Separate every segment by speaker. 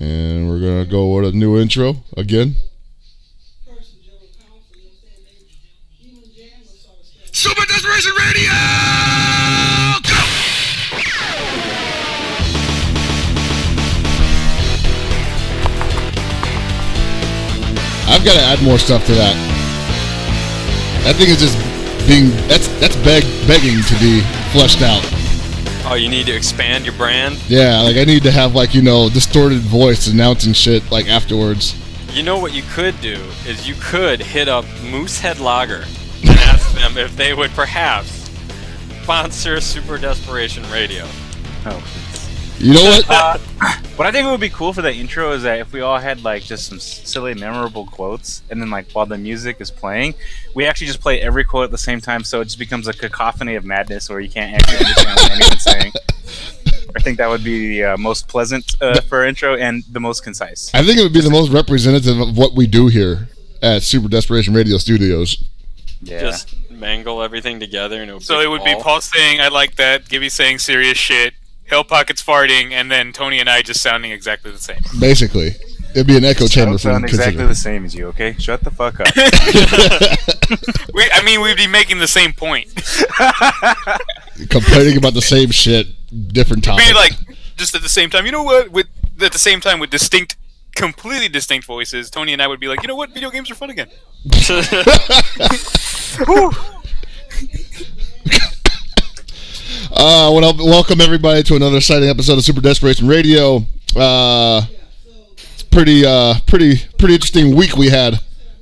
Speaker 1: And we're going to go with a new intro again.
Speaker 2: Super Desperation Radio! Go!
Speaker 1: I've got to add more stuff to that. That thing is just that's begging to be fleshed out.
Speaker 3: Oh, you need to expand your brand?
Speaker 1: Yeah, like I need to have distorted voice announcing shit like afterwards.
Speaker 3: You know what you could do is you could hit up Moosehead Lager and ask them if they would perhaps sponsor Super Desperation Radio.
Speaker 4: Oh.
Speaker 1: You know what?
Speaker 4: What I think would be cool for the intro is that if we all had just some silly, memorable quotes, and then while the music is playing, we actually just play every quote at the same time, so it just becomes a cacophony of madness where you can't actually understand what anyone's saying. I think that would be the most pleasant for our intro and the most concise.
Speaker 1: I think it would be the most representative of what we do here at Super Desperation Radio Studios.
Speaker 4: Yeah.
Speaker 3: Just mangle everything together into a
Speaker 5: So
Speaker 3: big
Speaker 5: it would be
Speaker 3: ball.
Speaker 5: Paul saying, I like that, Gibby saying serious shit, Hell Pockets farting, and then Tony and I just sounding exactly the same.
Speaker 1: Basically, it'd be an echo
Speaker 4: I
Speaker 1: chamber
Speaker 4: don't
Speaker 1: for
Speaker 4: sound exactly
Speaker 1: consider.
Speaker 4: the same as you, okay? Shut the fuck up.
Speaker 5: We'd be making the same point.
Speaker 1: Complaining about the same shit, different topic.
Speaker 5: Be like, just at the same time, you know what? At the same time, with completely distinct voices, Tony and I would be like, you know what? Video games are fun again.
Speaker 1: Welcome everybody to another exciting episode of Super Desperation Radio. It's pretty interesting week we had.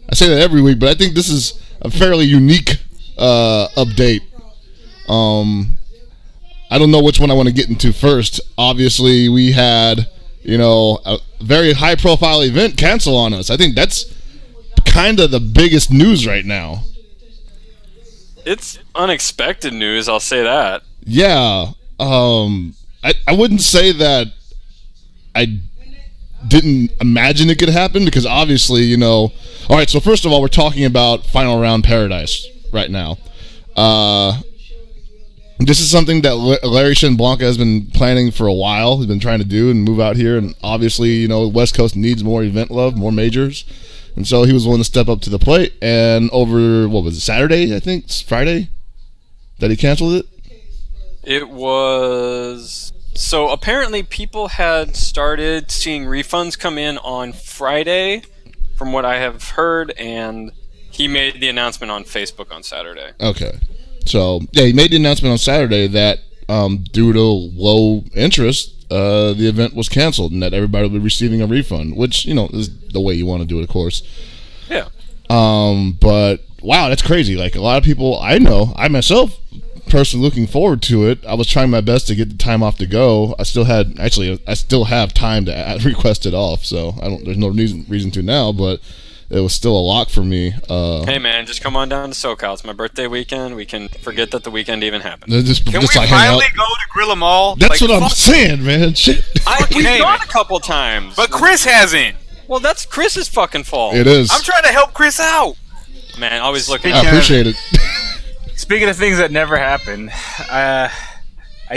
Speaker 1: I say that every week, but I think this is a fairly unique update. I don't know which one I want to get into first. Obviously, we had a very high-profile event cancel on us. I think that's kind of the biggest news right now.
Speaker 3: It's unexpected news, I'll say that.
Speaker 1: Yeah, I wouldn't say that I didn't imagine it could happen because obviously, all right, so first of all, we're talking about Final Round Paradise right now. This is something that Larry Shinblanca has been planning for a while. He's been trying to do and move out here, and obviously, West Coast needs more event love, more majors. And so he was willing to step up to the plate, and over, what was it, Saturday, I think? Friday? That he canceled it?
Speaker 3: It was... So apparently people had started seeing refunds come in on Friday, from what I have heard, and he made the announcement on Facebook on Saturday.
Speaker 1: Okay. So, yeah, he made the announcement on Saturday that due to low interest, the event was canceled and that everybody will be receiving a refund, which, is the way you want to do it, of course.
Speaker 3: Yeah.
Speaker 1: But, wow, that's crazy. Like, a lot of people I know, I myself, personally looking forward to it. I was trying my best to get the time off to go. I still have time to request it off, so there's no reason to now, but it was still a lock for me.
Speaker 3: Hey man, just come on down to SoCal. It's my birthday weekend. We can forget that the weekend even happened.
Speaker 5: Can we
Speaker 1: hang
Speaker 5: finally
Speaker 1: out.
Speaker 5: go to Grill 'em All?
Speaker 1: That's what I'm saying, man. Shit.
Speaker 3: We've
Speaker 5: name
Speaker 3: gone
Speaker 5: it.
Speaker 3: a couple times.
Speaker 5: But Chris hasn't.
Speaker 3: Well, that's Chris's fucking fault.
Speaker 1: It is.
Speaker 5: I'm trying to help Chris out.
Speaker 3: Man, always looking
Speaker 1: I appreciate it.
Speaker 4: Speaking of things that never happened, I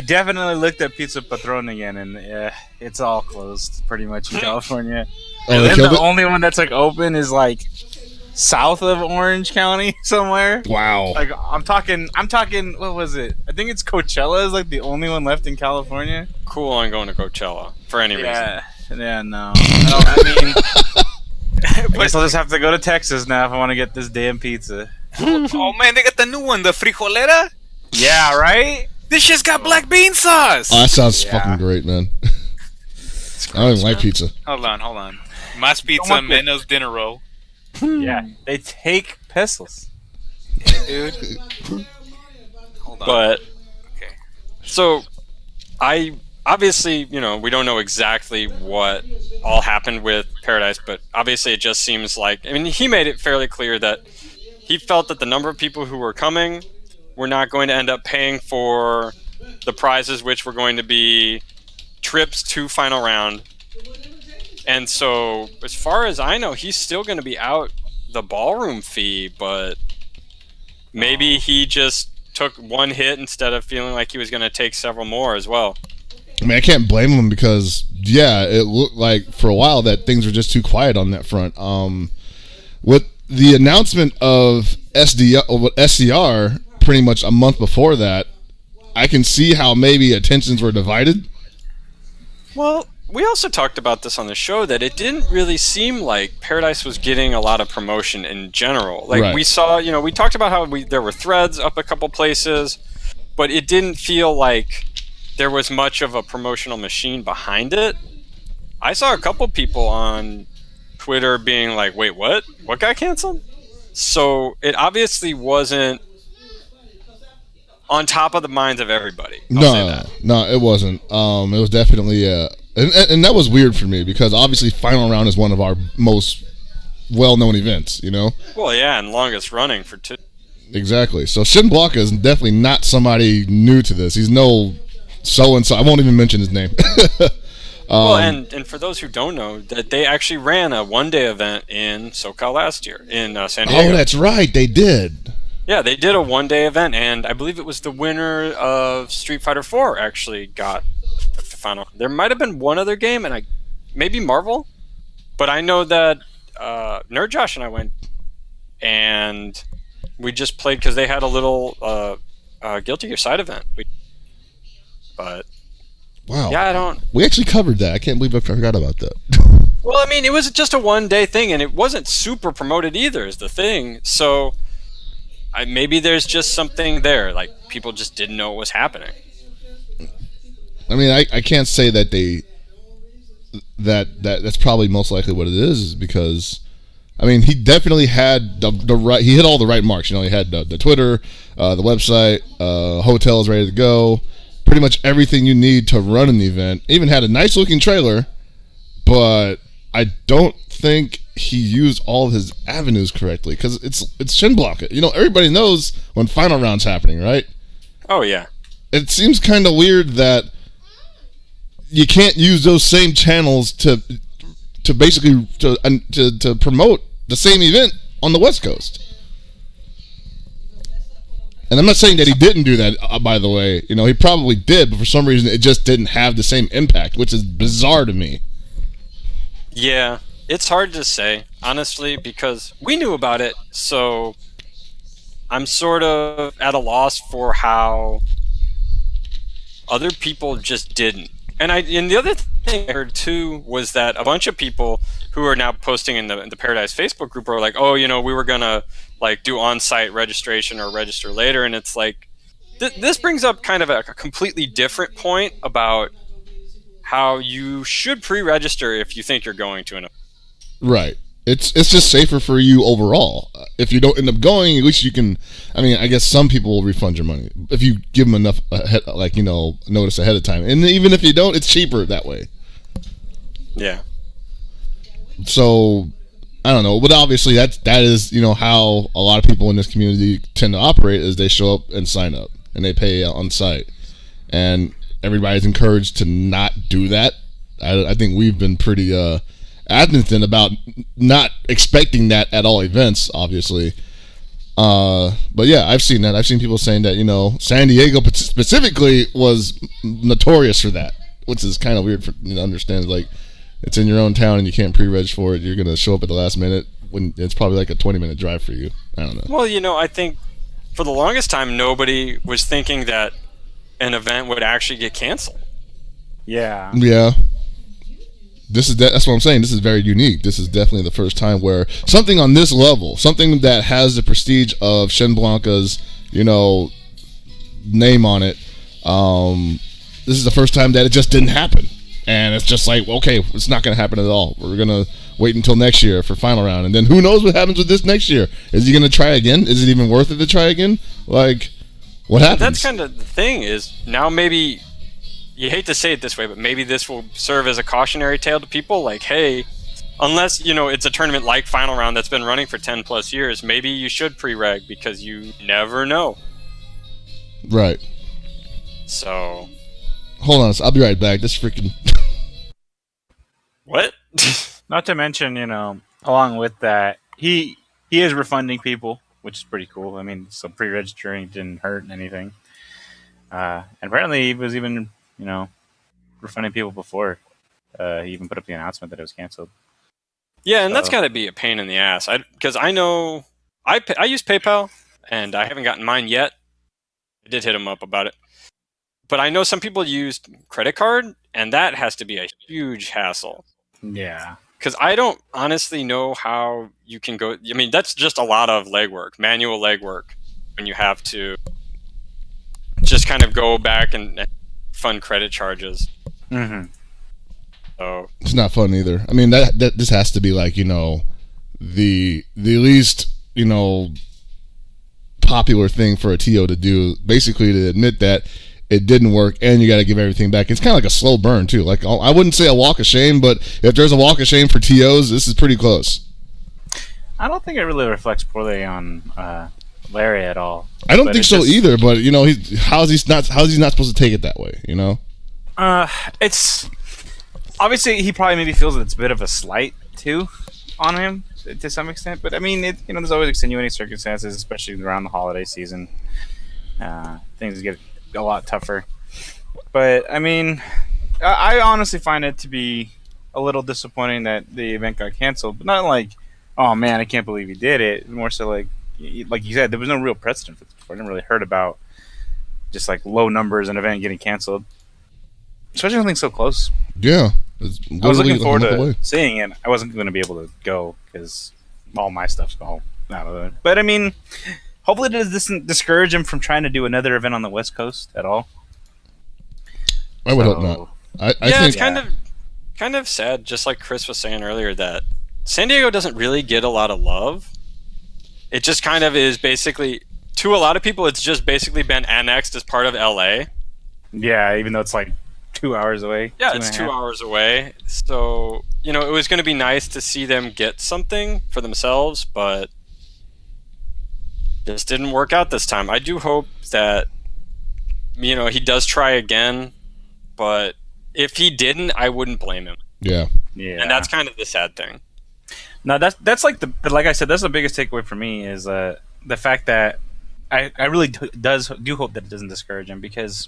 Speaker 4: definitely looked at Pizza Patron again, and it's all closed pretty much in California.
Speaker 1: Oh,
Speaker 4: And
Speaker 1: they
Speaker 4: then
Speaker 1: killed
Speaker 4: the
Speaker 1: it?
Speaker 4: only one that's open is south of Orange County somewhere.
Speaker 1: Wow.
Speaker 4: I'm talking. What was it? I think it's Coachella is the only one left in California.
Speaker 3: cool on going to Coachella for any reason.
Speaker 4: Yeah, no. I mean, I guess I'll just have to go to Texas now if I want to get this damn pizza.
Speaker 5: Oh man, they got the new one, the frijolera.
Speaker 4: Yeah, right.
Speaker 5: This shit's got black bean sauce.
Speaker 1: Oh, that sounds
Speaker 4: Yeah.
Speaker 1: fucking great, man. I don't even like pizza.
Speaker 5: Hold on. Mas pizza,
Speaker 4: want the-
Speaker 5: menos dinner roll.
Speaker 4: Yeah, they take pesos.
Speaker 5: Dude. Hold on.
Speaker 3: But
Speaker 5: okay.
Speaker 3: so I obviously, we don't know exactly what all happened with Paradise, but obviously it just seems like, he made it fairly clear that he felt that the number of people who were coming were not going to end up paying for the prizes, which were going to be trips to Final Round. And so, as far as I know, he's still going to be out the ballroom fee, but maybe he just took one hit instead of feeling like he was going to take several more as well.
Speaker 1: I mean, I can't blame them because yeah, it looked like for a while that things were just too quiet on that front. With the announcement of SDR pretty much a month before that, I can see how maybe attentions were divided.
Speaker 3: Well, we also talked about this on the show that it didn't really seem like Paradise was getting a lot of promotion in general. Like
Speaker 1: Right.
Speaker 3: we saw, we talked about how there were threads up a couple places, but it didn't feel like there was much of a promotional machine behind it. I saw a couple people on Twitter being like, "Wait, what? What got canceled?" So it obviously wasn't on top of the minds of everybody. I'll say
Speaker 1: No,
Speaker 3: that.
Speaker 1: no, it wasn't. It was definitely, and that was weird for me because obviously Final Round is one of our most well-known events. You know,
Speaker 3: Well, yeah, and longest running for two.
Speaker 1: exactly. So Shin Blanca is definitely not somebody new to this. He's no so and so. I won't even mention his name.
Speaker 3: Well, and for those who don't know, that they actually ran a one-day event in SoCal last year in San Diego.
Speaker 1: Oh, that's right, they did.
Speaker 3: Yeah, they did a one-day event, and I believe it was the winner of Street Fighter 4 actually got the final. There might have been one other game, and maybe Marvel, but I know that Nerd Josh and I went, and we just played because they had a little Guilty Gear side event. But
Speaker 1: Wow.
Speaker 3: yeah, I don't.
Speaker 1: We actually covered that. I can't believe I forgot about that.
Speaker 3: Well, I mean, it was just a one-day thing, and it wasn't super promoted either. Is the thing. So maybe there's just something there. Like people just didn't know what was happening.
Speaker 1: I mean, I can't say that that's probably most likely what it is because I mean he definitely had the right, he hit all the right marks. You know, he had the Twitter, the website, hotels ready to go, pretty much everything you need to run an event. Even had a nice looking trailer, but I don't think he used all of his avenues correctly because it's Shin Blanca. You know, everybody knows when Final Round's happening, right?
Speaker 3: Oh yeah.
Speaker 1: It seems kind of weird that you can't use those same channels to basically to promote the same event on the West Coast. And I'm not saying that he didn't do that, by the way. You know, he probably did, but for some reason it just didn't have the same impact, which is bizarre to me.
Speaker 3: Yeah, it's hard to say, honestly, because we knew about it, so I'm sort of at a loss for how other people just didn't. And the other thing I heard too was that a bunch of people who are now posting in the Paradise Facebook group are like, "Oh, we were gonna like do on-site registration or register later," and it's like this brings up kind of a completely different point about how you should pre-register if you think you're going to an event.
Speaker 1: Right. It's just safer for you overall. If you don't end up going, at least you can. I mean, I guess some people will refund your money if you give them enough, notice ahead of time. And even if you don't, it's cheaper that way.
Speaker 3: Yeah.
Speaker 1: So I don't know, but obviously that is how a lot of people in this community tend to operate is they show up and sign up and they pay on site, and everybody's encouraged to not do that. I think we've been pretty adamant about not expecting that at all events, obviously. But yeah, I've seen that. I've seen people saying that San Diego specifically was notorious for that, which is kind of weird for to understand. Like, it's in your own town and you can't pre-reg for it. You're gonna show up at the last minute when it's probably like a 20-minute drive for you. I don't know.
Speaker 3: Well, I think for the longest time nobody was thinking that an event would actually get canceled.
Speaker 4: Yeah.
Speaker 1: Yeah. That's what I'm saying. This is very unique. This is definitely the first time where something on this level, something that has the prestige of Shin Blanca's, name on it. This is the first time that it just didn't happen, and it's just like, okay, it's not going to happen at all. We're gonna wait until next year for Final Round, and then who knows what happens with this next year? Is he going to try again? Is it even worth it to try again? Like, what happens?
Speaker 3: That's kind of the thing is now maybe. You hate to say it this way, but maybe this will serve as a cautionary tale to people. Like, hey, unless it's a tournament like Final Round that's been running for 10 plus years, maybe you should pre-reg because you never know.
Speaker 1: Right.
Speaker 3: So,
Speaker 1: hold on, I'll be right back. This freaking
Speaker 3: what?
Speaker 4: Not to mention, along with that, he is refunding people, which is pretty cool. I mean, so pre-registering didn't hurt anything. And apparently he was even, refunding people before he even put up the announcement that it was canceled.
Speaker 3: Yeah, and that's got to be a pain in the ass. Because I know I use PayPal, and I haven't gotten mine yet. I did hit them up about it. But I know some people use credit card, and that has to be a huge hassle.
Speaker 4: Yeah.
Speaker 3: Because I don't honestly know how you can go. I mean, that's just a lot of legwork, manual legwork, when you have to just kind of go back and fund credit charges.
Speaker 4: Mm-hmm.
Speaker 3: So
Speaker 1: It's not fun either. I mean, that this has to be like, the least, popular thing for a TO to do, basically to admit that it didn't work and you got to give everything back. It's kind of like a slow burn too. Like, I wouldn't say a walk of shame, but if there's a walk of shame for TOs, this is pretty close.
Speaker 4: I don't think it really reflects poorly on Larry at all.
Speaker 1: I don't think so either, but how's he not supposed to take it that way,
Speaker 4: It's obviously he probably maybe feels that it's a bit of a slight too on him to some extent, but I mean, there's always extenuating circumstances, especially around the holiday season. Things get a lot tougher, but I mean, I honestly find it to be a little disappointing that the event got canceled, but not like, oh man, I can't believe he did it. More so like you said, there was no real precedent for this before. I never really heard about just like low numbers an event getting canceled, especially something so close.
Speaker 1: Yeah,
Speaker 4: I was looking forward to seeing it. I wasn't going to be able to go because all my stuff's gone out of it. But I mean, hopefully it doesn't discourage him from trying to do another event on the West Coast at all.
Speaker 1: I would hope not. I think
Speaker 3: it's kind of sad, just like Chris was saying earlier, that San Diego doesn't really get a lot of love. It just kind of is basically, to a lot of people, it's just basically been annexed as part of LA.
Speaker 4: Yeah, even though it's like 2 hours away.
Speaker 3: Yeah, it's 2 hours away. So, it was going to be nice to see them get something for themselves, but just didn't work out this time. I do hope that, he does try again, but if he didn't, I wouldn't blame him.
Speaker 1: Yeah.
Speaker 3: And that's kind of the sad thing.
Speaker 4: No, that's like like I said, that's the biggest takeaway for me is the fact that I really do hope that it doesn't discourage him because,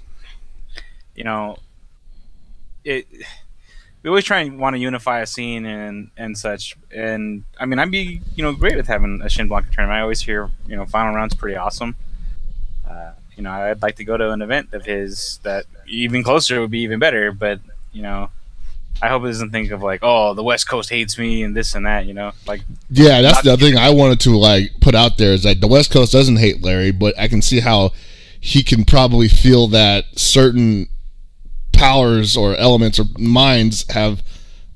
Speaker 4: we always try and want to unify a scene and such. And I mean, I'd be great with having a Shin Blanca tournament. I always hear final round's pretty awesome. I'd like to go to an event of his that even closer would be even better. But I hope it doesn't think of like, oh, the West Coast hates me and this and that. Like
Speaker 1: yeah, that's the thing I wanted to put out there is that the West Coast doesn't hate Larry, but I can see how he can probably feel that certain powers or elements or minds have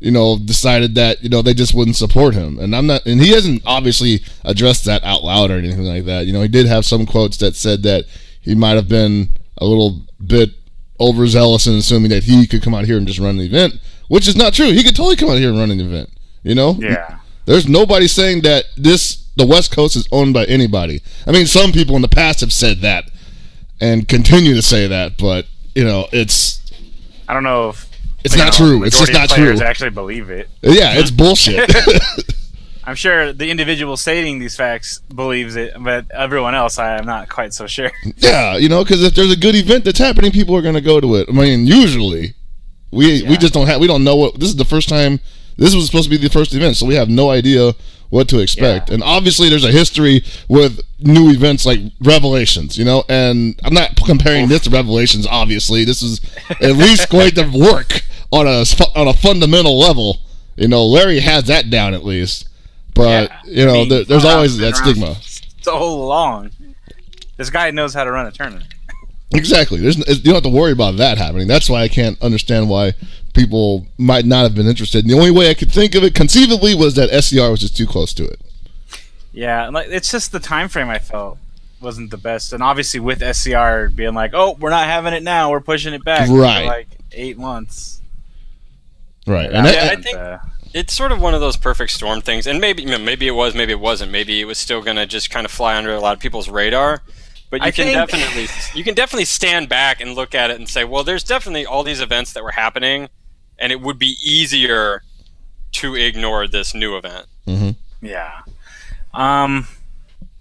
Speaker 1: decided that they just wouldn't support him, and he hasn't obviously addressed that out loud or anything like that. He did have some quotes that said that he might have been a little bit overzealous in assuming that he could come out here and just run the event, which is not true. He could totally come out here and run an event.
Speaker 4: Yeah,
Speaker 1: there's nobody saying that the West Coast is owned by anybody. I mean, some people in the past have said that and continue to say that, but it's
Speaker 4: I don't know if
Speaker 1: it's not true. It's just not true.
Speaker 4: Actually believe it.
Speaker 1: Yeah, it's bullshit.
Speaker 4: I'm sure the individual stating these facts believes it, but everyone else, I am not quite so sure.
Speaker 1: Yeah, because if there's a good event that's happening, people are going to go to it. I mean, usually we just don't know what. This is the first time. This was supposed to be the first event, so we have no idea what to expect. Yeah. And obviously, there's a history with new events like Revelations, And I'm not comparing this to Revelations. Obviously, this is at least going to work on a fundamental level. Larry has that down at least. But there's always that stigma.
Speaker 4: So long, this guy knows how to run a tournament.
Speaker 1: Exactly. You don't have to worry about that happening. That's why I can't understand why people might not have been interested. And the only way I could think of it conceivably was that SCR was just too close to it.
Speaker 4: Yeah, it's just the time frame I felt wasn't the best, and obviously with SCR being like, "Oh, we're not having it now. We're pushing it back for like 8 months."
Speaker 1: Right,
Speaker 3: and I think it's sort of one of those perfect storm things, and maybe it was, maybe it wasn't, maybe it was still gonna just kind of fly under a lot of people's radar. But you can definitely stand back and look at it and say, well, there's definitely all these events that were happening, and it would be easier to ignore this new event.
Speaker 1: Mm-hmm.
Speaker 4: Yeah.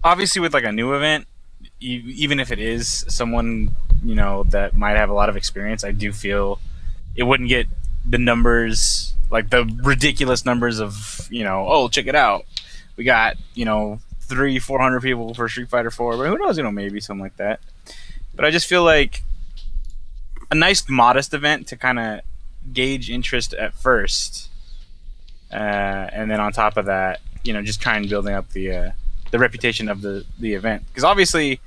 Speaker 4: Obviously, with like a new event, even if it is someone that might have a lot of experience, I do feel it wouldn't get the numbers, like the ridiculous numbers of, oh, check it out, we got 300-400 people for Street Fighter 4, but who knows, maybe something like that. But I just feel like a nice modest event to kind of gauge interest at first, and then on top of that, just kind of building up the reputation of the event, because obviously,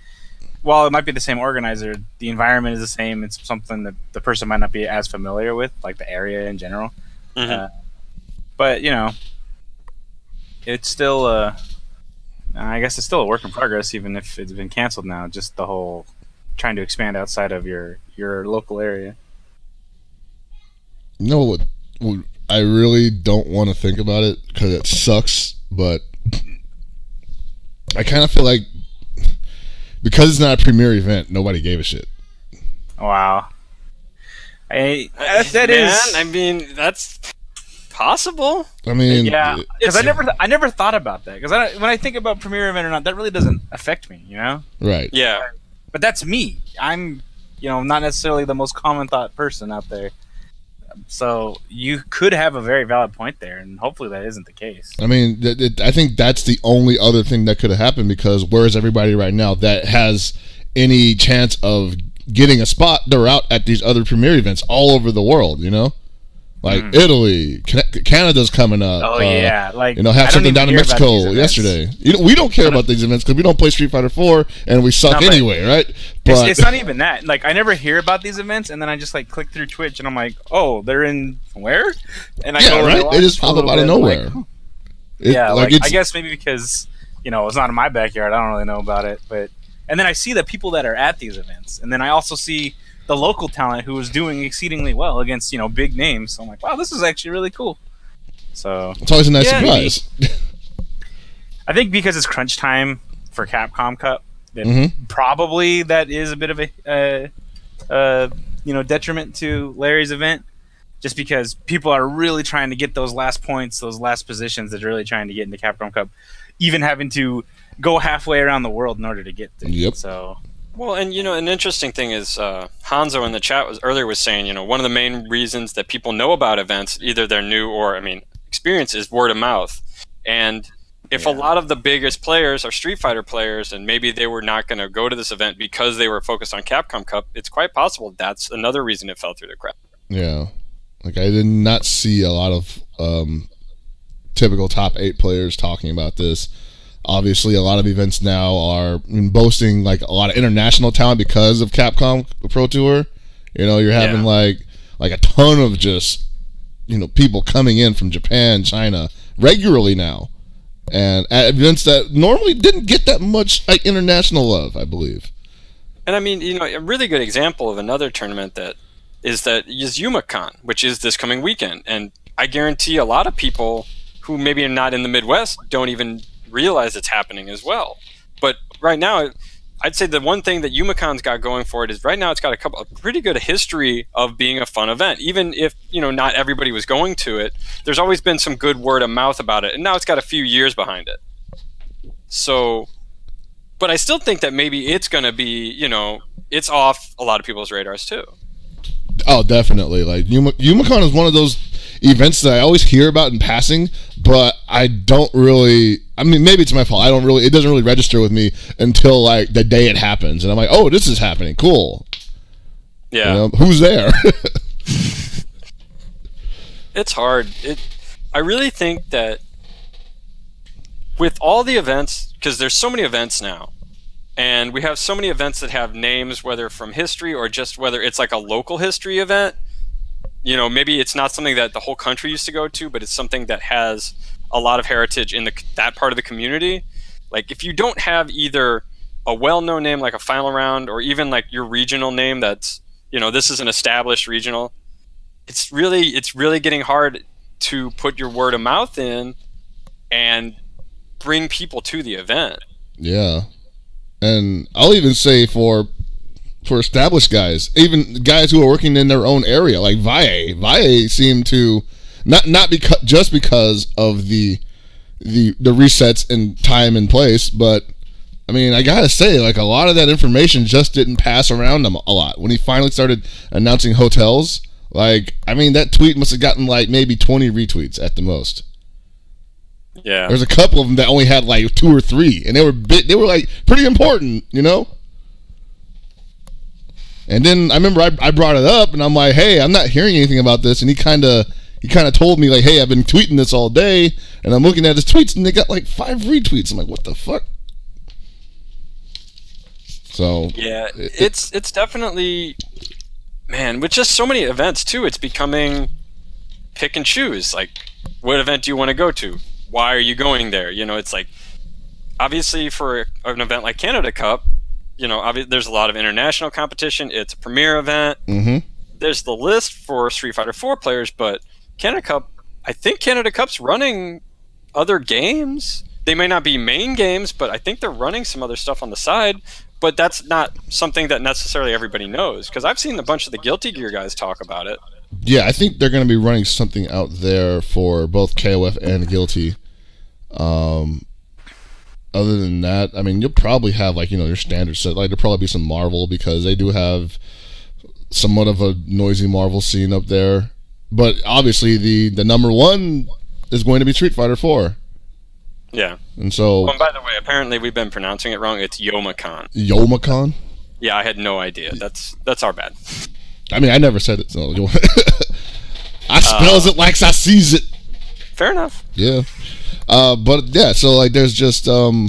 Speaker 4: while it might be the same organizer, the environment is the same. It's something that the person might not be as familiar with, like the area in general.
Speaker 3: Mm-hmm.
Speaker 4: But it's still I guess it's still a work in progress, even if it's been canceled now. Just the whole trying to expand outside of your local area.
Speaker 1: You know what? I really don't want to think about it because it sucks, but I kind of feel like because it's not a premier event, nobody gave a shit.
Speaker 4: Wow. That
Speaker 3: Man,
Speaker 4: is.
Speaker 3: I mean, that's possible.
Speaker 1: I mean,
Speaker 4: Yeah, because I never thought about that. Because when I think about premier event or not, that really doesn't affect me,
Speaker 1: right.
Speaker 3: Yeah.
Speaker 4: But that's me. I'm, not necessarily the most common thought person out there. So you could have a very valid point there, and hopefully that isn't the case.
Speaker 1: I mean, I think that's the only other thing that could have happened, because where is everybody right now that has any chance of getting a spot? They're out at these other premier events all over the world, like Italy, Canada's coming up.
Speaker 4: Oh yeah, like
Speaker 1: have something down in Mexico yesterday. We don't care about these events because we don't play Street Fighter 4 and we suck anyway, right? But
Speaker 4: it's not even that. Like, I never hear about these events, and then I just like click through Twitch, and I'm like, oh, they're in where? And I go
Speaker 1: right. They just pop up out of nowhere.
Speaker 4: I guess maybe because it's not in my backyard. I don't really know about it, and then I see the people that are at these events, and then I also see the local talent who is doing exceedingly well against big names. So I'm like, wow, this is actually really cool. So
Speaker 1: it's always a nice surprise.
Speaker 4: I think because it's crunch time for Capcom Cup, that probably that is a bit of a detriment to Larry's event, just because people are really trying to get those last points, those last positions that are really trying to get into Capcom Cup, even having to go halfway around the world in order to get there.
Speaker 1: Yep.
Speaker 4: So.
Speaker 3: Well, and an interesting thing is Hanzo in the chat was saying, one of the main reasons that people know about events, either they're new or experience, is word of mouth. And if a lot of the biggest players are Street Fighter players, and maybe they were not going to go to this event because they were focused on Capcom Cup, it's quite possible that's another reason it fell through the cracks. Yeah,
Speaker 1: like I did not see a lot of typical top 8 players talking about this. Obviously, a lot of events now are boasting like a lot of international talent because of Capcom Pro Tour. You're having like a ton of just people coming in from Japan, China regularly now, and at events that normally didn't get that much like international love, I believe.
Speaker 3: And I mean, a really good example of another tournament that is YumaCon, which is this coming weekend, and I guarantee a lot of people who maybe are not in the Midwest don't even realize it's happening as well. But right now, I'd say the one thing that YumaCon's got going for it is right now it's got a pretty good history of being a fun event. Even if not everybody was going to it, there's always been some good word of mouth about it, and now it's got a few years behind it. So, but I still think that maybe it's going to be it's off a lot of people's radars too.
Speaker 1: Oh, definitely. Like YumaCon is one of those events that I always hear about in passing, but I don't really. I mean, maybe it's my fault. It doesn't really register with me until like the day it happens, and I'm like, oh, this is happening. Cool.
Speaker 3: Yeah.
Speaker 1: Who's there?
Speaker 3: It's hard. I really think that with all the events, because there's so many events now, and we have so many events that have names, whether from history or just whether it's like a local history event. Maybe it's not something that the whole country used to go to, but it's something that has a lot of heritage in that part of the community. Like, if you don't have either a well-known name like a Final Round, or even like your regional name that's, this is an established regional, it's really getting hard to put your word of mouth in and bring people to the event.
Speaker 1: Yeah. And I'll even say for established guys, even guys who are working in their own area, like Valle seemed to not because of the resets in time and place, but I mean, I gotta say, like, a lot of that information just didn't pass around him a lot. When he finally started announcing hotels, Like, I mean, that tweet must have gotten like maybe 20 retweets at the most.
Speaker 3: Yeah.
Speaker 1: There's a couple of them that only had like 2 or 3, and they were like pretty important, you know. And then I remember I brought it up, and I'm like, hey, I'm not hearing anything about this, and he kind of told me like, hey, I've been tweeting this all day, and I'm looking at his tweets, and they got like 5 retweets. I'm like, what the fuck? So
Speaker 3: yeah, it's definitely, man, with just so many events too, it's becoming pick and choose. Like, what event do you want to go to? Why are you going there? You know, it's like, obviously for an event like Canada Cup, you know, there's a lot of international competition. It's a premier event.
Speaker 1: Mm-hmm.
Speaker 3: There's the list for Street Fighter 4 players, but Canada Cup, I think Canada Cup's running other games. They may not be main games, but I think they're running some other stuff on the side. But that's not something that necessarily everybody knows, because I've seen a bunch of the Guilty Gear guys talk about it.
Speaker 1: Yeah, I think they're going to be running something out there for both KOF and Guilty. Other than that, I mean, you'll probably have, like, you know, your standard set. Like, there'll probably be some Marvel, because they do have somewhat of a noisy Marvel scene up there. But obviously, the number one is going to be Street Fighter 4.
Speaker 3: Yeah.
Speaker 1: And so...
Speaker 3: Oh, and by the way, apparently we've been pronouncing it wrong. It's Youmacon.
Speaker 1: Youmacon?
Speaker 3: Yeah, I had no idea. That's our bad.
Speaker 1: I mean, I never said it, so... I spells it like I sees it.
Speaker 3: Fair enough.
Speaker 1: Yeah. But, yeah, so, like, there's just... right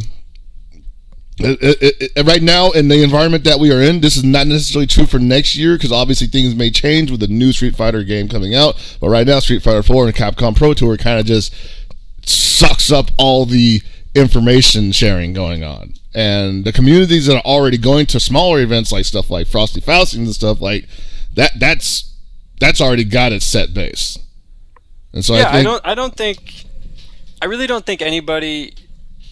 Speaker 1: now, in the environment that we are in, this is not necessarily true for next year, because obviously things may change with the new Street Fighter game coming out. But right now, Street Fighter 4 and Capcom Pro Tour kind of just sucks up all the information sharing going on. And the communities that are already going to smaller events, like stuff like Frosty Faustings and stuff like that's already got its set base. And so
Speaker 3: yeah, I really don't think anybody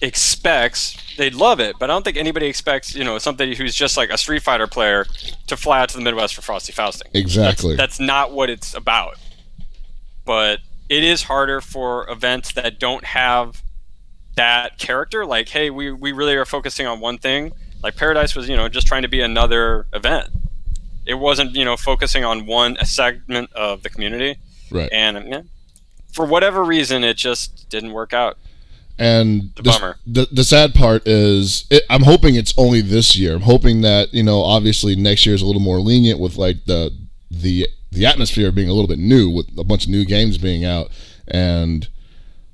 Speaker 3: expects, they'd love it, but I don't think anybody expects, you know, somebody who's just like a Street Fighter player to fly out to the Midwest for Frosty Fausting.
Speaker 1: Exactly.
Speaker 3: That's not what it's about. But it is harder for events that don't have that character. Like, hey, we really are focusing on one thing. Like Paradise was, you know, just trying to be another event. It wasn't, you know, focusing on a segment of the community.
Speaker 1: Right.
Speaker 3: And yeah, for whatever reason, it just didn't work out.
Speaker 1: And
Speaker 3: bummer.
Speaker 1: The sad part is, I'm hoping it's only this year. I'm hoping that, you know, obviously next year is a little more lenient with like the atmosphere being a little bit new, with a bunch of new games being out, and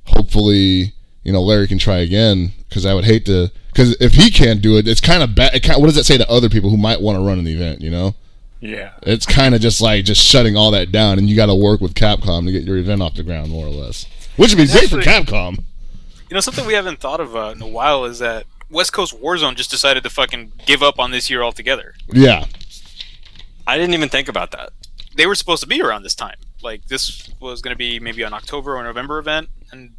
Speaker 1: hopefully, you know, Larry can try again, because I would hate to, because if he can't do it, it's kind of bad. What does it say to other people who might want to run an event, you know?
Speaker 4: Yeah.
Speaker 1: It's kind of just shutting all that down, and you got to work with Capcom to get your event off the ground, more or less. Which would be great for Capcom.
Speaker 5: You know, something we haven't thought of in a while is that West Coast Warzone just decided to fucking give up on this year altogether.
Speaker 1: Yeah.
Speaker 3: I didn't even think about that.
Speaker 5: They were supposed to be around this time. Like, this was going to be maybe an October or November event, and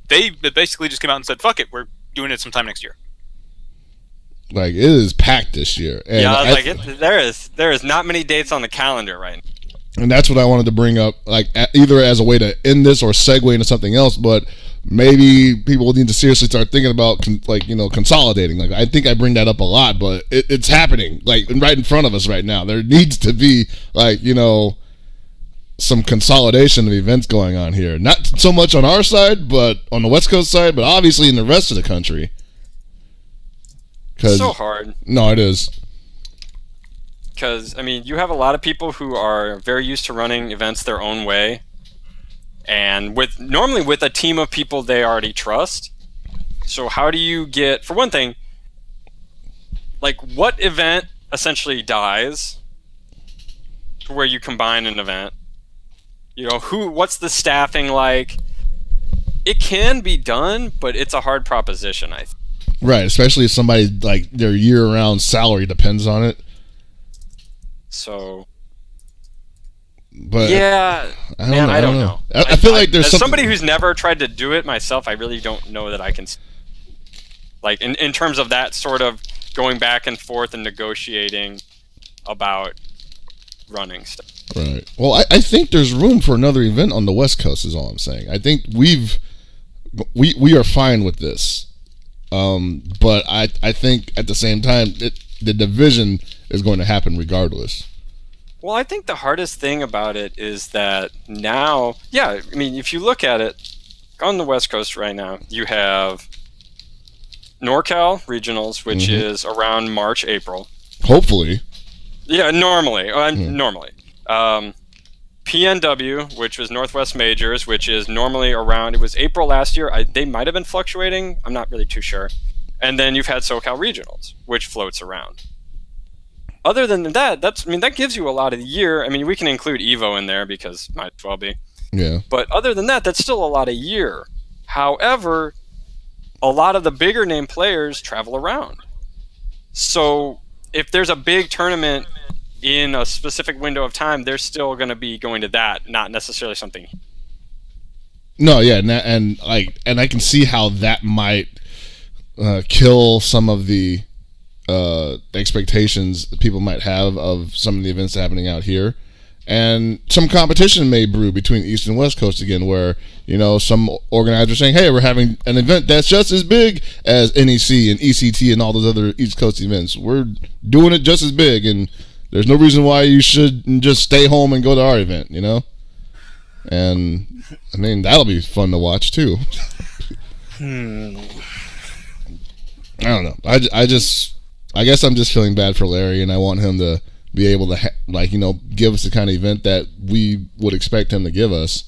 Speaker 5: they basically just came out and said, fuck it, we're doing it sometime next year.
Speaker 1: Like, it is packed this year. And
Speaker 3: yeah, there is not many dates on the calendar right now.
Speaker 1: And that's what I wanted to bring up, like, either as a way to end this or segue into something else, but maybe people need to seriously start thinking about, consolidating. Like, I think I bring that up a lot, but it's happening, like, right in front of us right now. There needs to be, like, you know, some consolidation of events going on here. Not so much on our side, but on the West Coast side, but obviously in the rest of the country.
Speaker 3: It's so hard.
Speaker 1: No, it is.
Speaker 3: Because, I mean, you have a lot of people who are very used to running events their own way, and normally with a team of people they already trust. So how do you get, for one thing, like, what event essentially dies to where you combine an event? You know, what's the staffing like? It can be done, but it's a hard proposition, I think.
Speaker 1: Right, especially if somebody, like, their year-round salary depends on it.
Speaker 3: So,
Speaker 1: but
Speaker 3: yeah, I don't know.
Speaker 1: I feel like there's
Speaker 3: as
Speaker 1: something...
Speaker 3: somebody who's never tried to do it myself, I really don't know that I can, like, in terms of that sort of going back and forth and negotiating about running stuff.
Speaker 1: Right. Well, I think there's room for another event on the West Coast, is all I'm saying. I think we are fine with this. But I think at the same time, the division is going to happen regardless.
Speaker 3: Well, I think the hardest thing about it is that now, yeah, I mean, if you look at it, on the West Coast right now, you have NorCal Regionals, which is around March, April.
Speaker 1: Hopefully.
Speaker 3: Yeah, normally. Normally. PNW, which was Northwest Majors, which is normally around, it was April last year. They might have been fluctuating. I'm not really too sure. And then you've had SoCal Regionals, which floats around. Other than that, that gives you a lot of the year. I mean, we can include Evo in there because it might as well be.
Speaker 1: Yeah.
Speaker 3: But other than that, that's still a lot of year. However, a lot of the bigger name players travel around. So if there's a big tournament in a specific window of time, they're still going to be going to that, not necessarily something.
Speaker 1: No, yeah, and I can see how that might kill some of the expectations that people might have of some of the events happening out here. And some competition may brew between East and West Coast again, where, you know, some organizers saying, hey, we're having an event that's just as big as NEC and ECT and all those other East Coast events. We're doing it just as big, and there's no reason why you should just stay home and go to our event, you know? And, I mean, that'll be fun to watch, too. I don't know. I guess I'm just feeling bad for Larry, and I want him to be able to give us the kind of event that we would expect him to give us.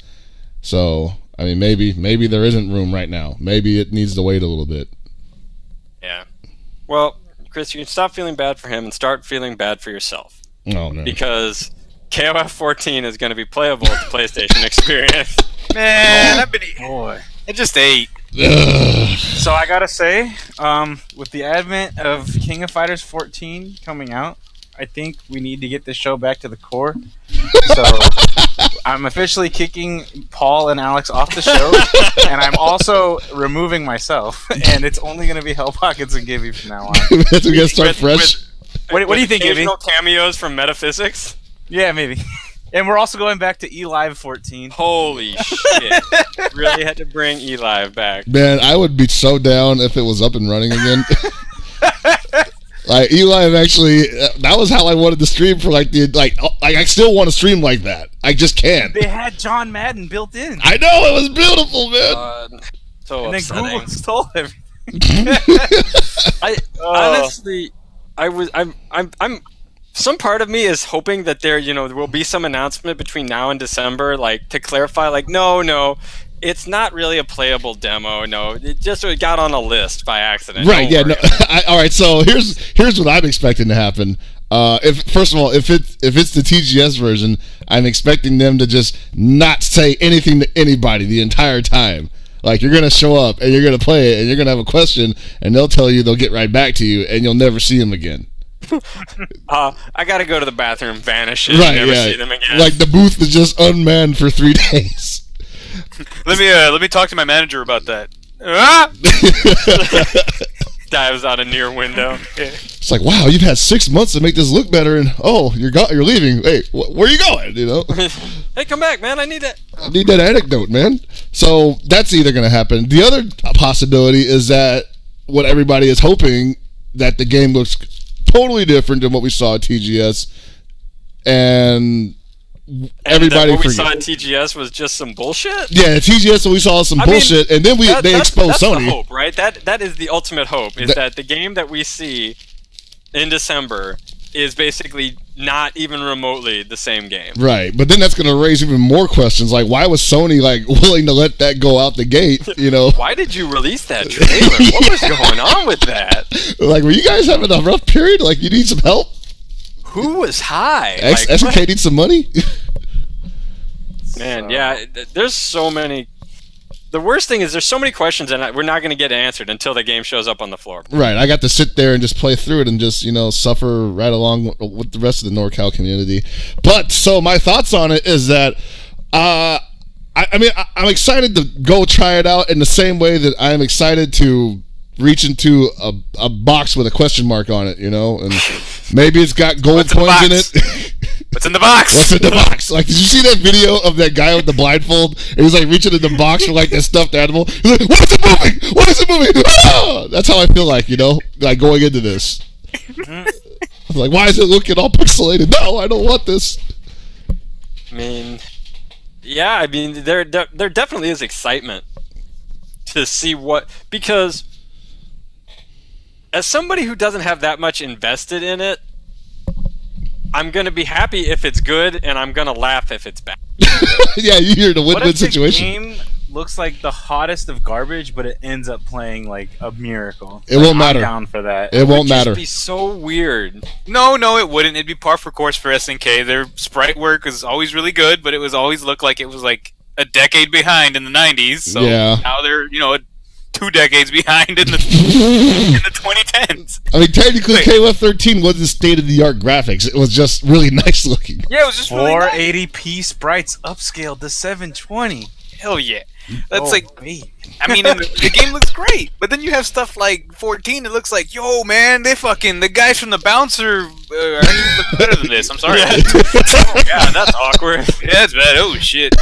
Speaker 1: So I mean, maybe there isn't room right now. Maybe it needs to wait a little bit.
Speaker 3: Yeah. Well, Chris, you can stop feeling bad for him and start feeling bad for yourself.
Speaker 1: Oh no.
Speaker 3: Because KOF 14 is going to be playable at the PlayStation experience.
Speaker 5: Man, I've been
Speaker 4: Boy.
Speaker 5: I just ate.
Speaker 4: So I gotta say, with the advent of King of Fighters 14 coming out, I think we need to get this show back to the core. So I'm officially kicking Paul and Alex off the show, and I'm also removing myself. And it's only going to be Hell Pockets and Gibby from now on.
Speaker 1: We have to start fresh.
Speaker 4: What do you think, Gibby?
Speaker 3: Occasional cameos from Metaphysics?
Speaker 4: Yeah, maybe. And we're also going back to eLive 14.
Speaker 3: Holy shit. Really had to bring eLive back.
Speaker 1: Man, I would be so down if it was up and running again. Like Eli, actually, that was how I wanted to stream for I still want to stream like that. I just can't.
Speaker 4: They had John Madden built in.
Speaker 1: I know, it was beautiful, man.
Speaker 3: So
Speaker 4: and
Speaker 3: upsetting.
Speaker 4: then Google stole everything.
Speaker 3: Honestly, I'm some part of me is hoping that there will be some announcement between now and December, like to clarify, like no, it's not really a playable demo. No, it just got on a list by accident.
Speaker 1: Right? Yeah. No, all right. So here's what I'm expecting to happen. First of all, if it's the TGS version, I'm expecting them to just not say anything to anybody the entire time. Like, you're gonna show up and you're gonna play it and you're gonna have a question and they'll tell you, they'll get right back to you, and you'll never see them again.
Speaker 3: I gotta go to the bathroom, vanish, and
Speaker 1: Right?
Speaker 3: never
Speaker 1: Yeah.
Speaker 3: see them again.
Speaker 1: Like the booth is just unmanned for 3 days.
Speaker 5: Let me talk to my manager about that. Ah!
Speaker 3: Dives out a near window.
Speaker 1: It's like, wow, you've had 6 months to make this look better, and you're leaving. Hey, where are you going? You know?
Speaker 3: Hey, come back, man! I need that.
Speaker 1: I need that anecdote, man. So that's either going to happen. The other possibility is that what everybody is hoping, that the game looks totally different than what we saw at TGS, and everybody
Speaker 3: what we
Speaker 1: forget.
Speaker 3: saw at TGS was just some bullshit.
Speaker 1: Yeah, at TGS we saw some bullshit, and then they exposed
Speaker 3: that's
Speaker 1: Sony.
Speaker 3: The hope, right? That is the ultimate hope. Is that the game that we see in December is basically not even remotely the same game.
Speaker 1: Right, but then that's going to raise even more questions. Like, why was Sony willing to let that go out the gate? You know,
Speaker 3: why did you release that trailer? What was going on with that?
Speaker 1: Like, were you guys having a rough period? Like, you need some help?
Speaker 3: Who was high?
Speaker 1: SNK needs some money?
Speaker 3: Man, yeah, there's so many. The worst thing is there's so many questions, and we're not going to get answered until the game shows up on the floor.
Speaker 1: Right, I got to sit there and just play through it and just, suffer right along with the rest of the NorCal community. But, so my thoughts on it is that, I'm excited to go try it out in the same way that I'm excited to reach into a box with a question mark on it, and maybe it's got gold coins in it.
Speaker 5: What's in the box?
Speaker 1: What's in the box? Like, did you see that video of that guy with the blindfold? And he's like reaching in the box for like that stuffed animal. He's like, "What is it moving? What is it moving?" Ah! That's how I feel like, like going into this. Like, why is it looking all pixelated? No, I don't want this.
Speaker 3: I mean, yeah, I mean, there definitely is excitement to see what, because as somebody who doesn't have that much invested in it, I'm gonna be happy if it's good, and I'm gonna laugh if it's bad.
Speaker 1: Yeah, you hear the
Speaker 4: What
Speaker 1: win-win
Speaker 4: if the
Speaker 1: situation.
Speaker 4: game looks like the hottest of garbage, but it ends up playing like a miracle?
Speaker 1: It won't matter.
Speaker 4: I'm down for that.
Speaker 1: It won't
Speaker 3: It'd
Speaker 1: matter.
Speaker 3: just be so weird.
Speaker 5: No, it wouldn't. It'd be par for course for SNK. Their sprite work was always really good, but it was always looked like it was like a decade behind in the 90s. So
Speaker 1: Yeah.
Speaker 5: now they're 2 decades behind in the 2010s.
Speaker 1: I mean, technically,
Speaker 5: Wait.
Speaker 1: KOF 13 wasn't state-of-the-art graphics. It was just really nice looking.
Speaker 5: Yeah, it was just really nice.
Speaker 4: 480p sprites upscaled to 720.
Speaker 5: Hell yeah. That's
Speaker 4: Oh,
Speaker 5: like,
Speaker 4: wait.
Speaker 5: I mean, and the game looks great, but then you have stuff like 14. It looks like, yo, man, the guys from the bouncer look better than this. I'm sorry.
Speaker 3: Yeah. Oh, yeah, that's awkward.
Speaker 5: Yeah, it's bad. Oh shit.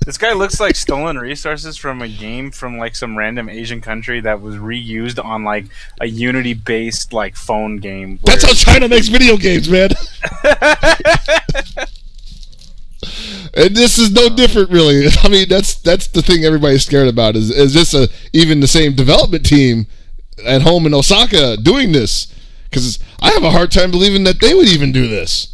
Speaker 4: This guy looks like stolen resources from a game from like some random Asian country that was reused on like a Unity-based like phone game.
Speaker 1: That's how China makes video games, man. And this is no different, really. I mean, that's the thing everybody's scared about. Is this even the same development team at home in Osaka doing this? Because I have a hard time believing that they would even do this.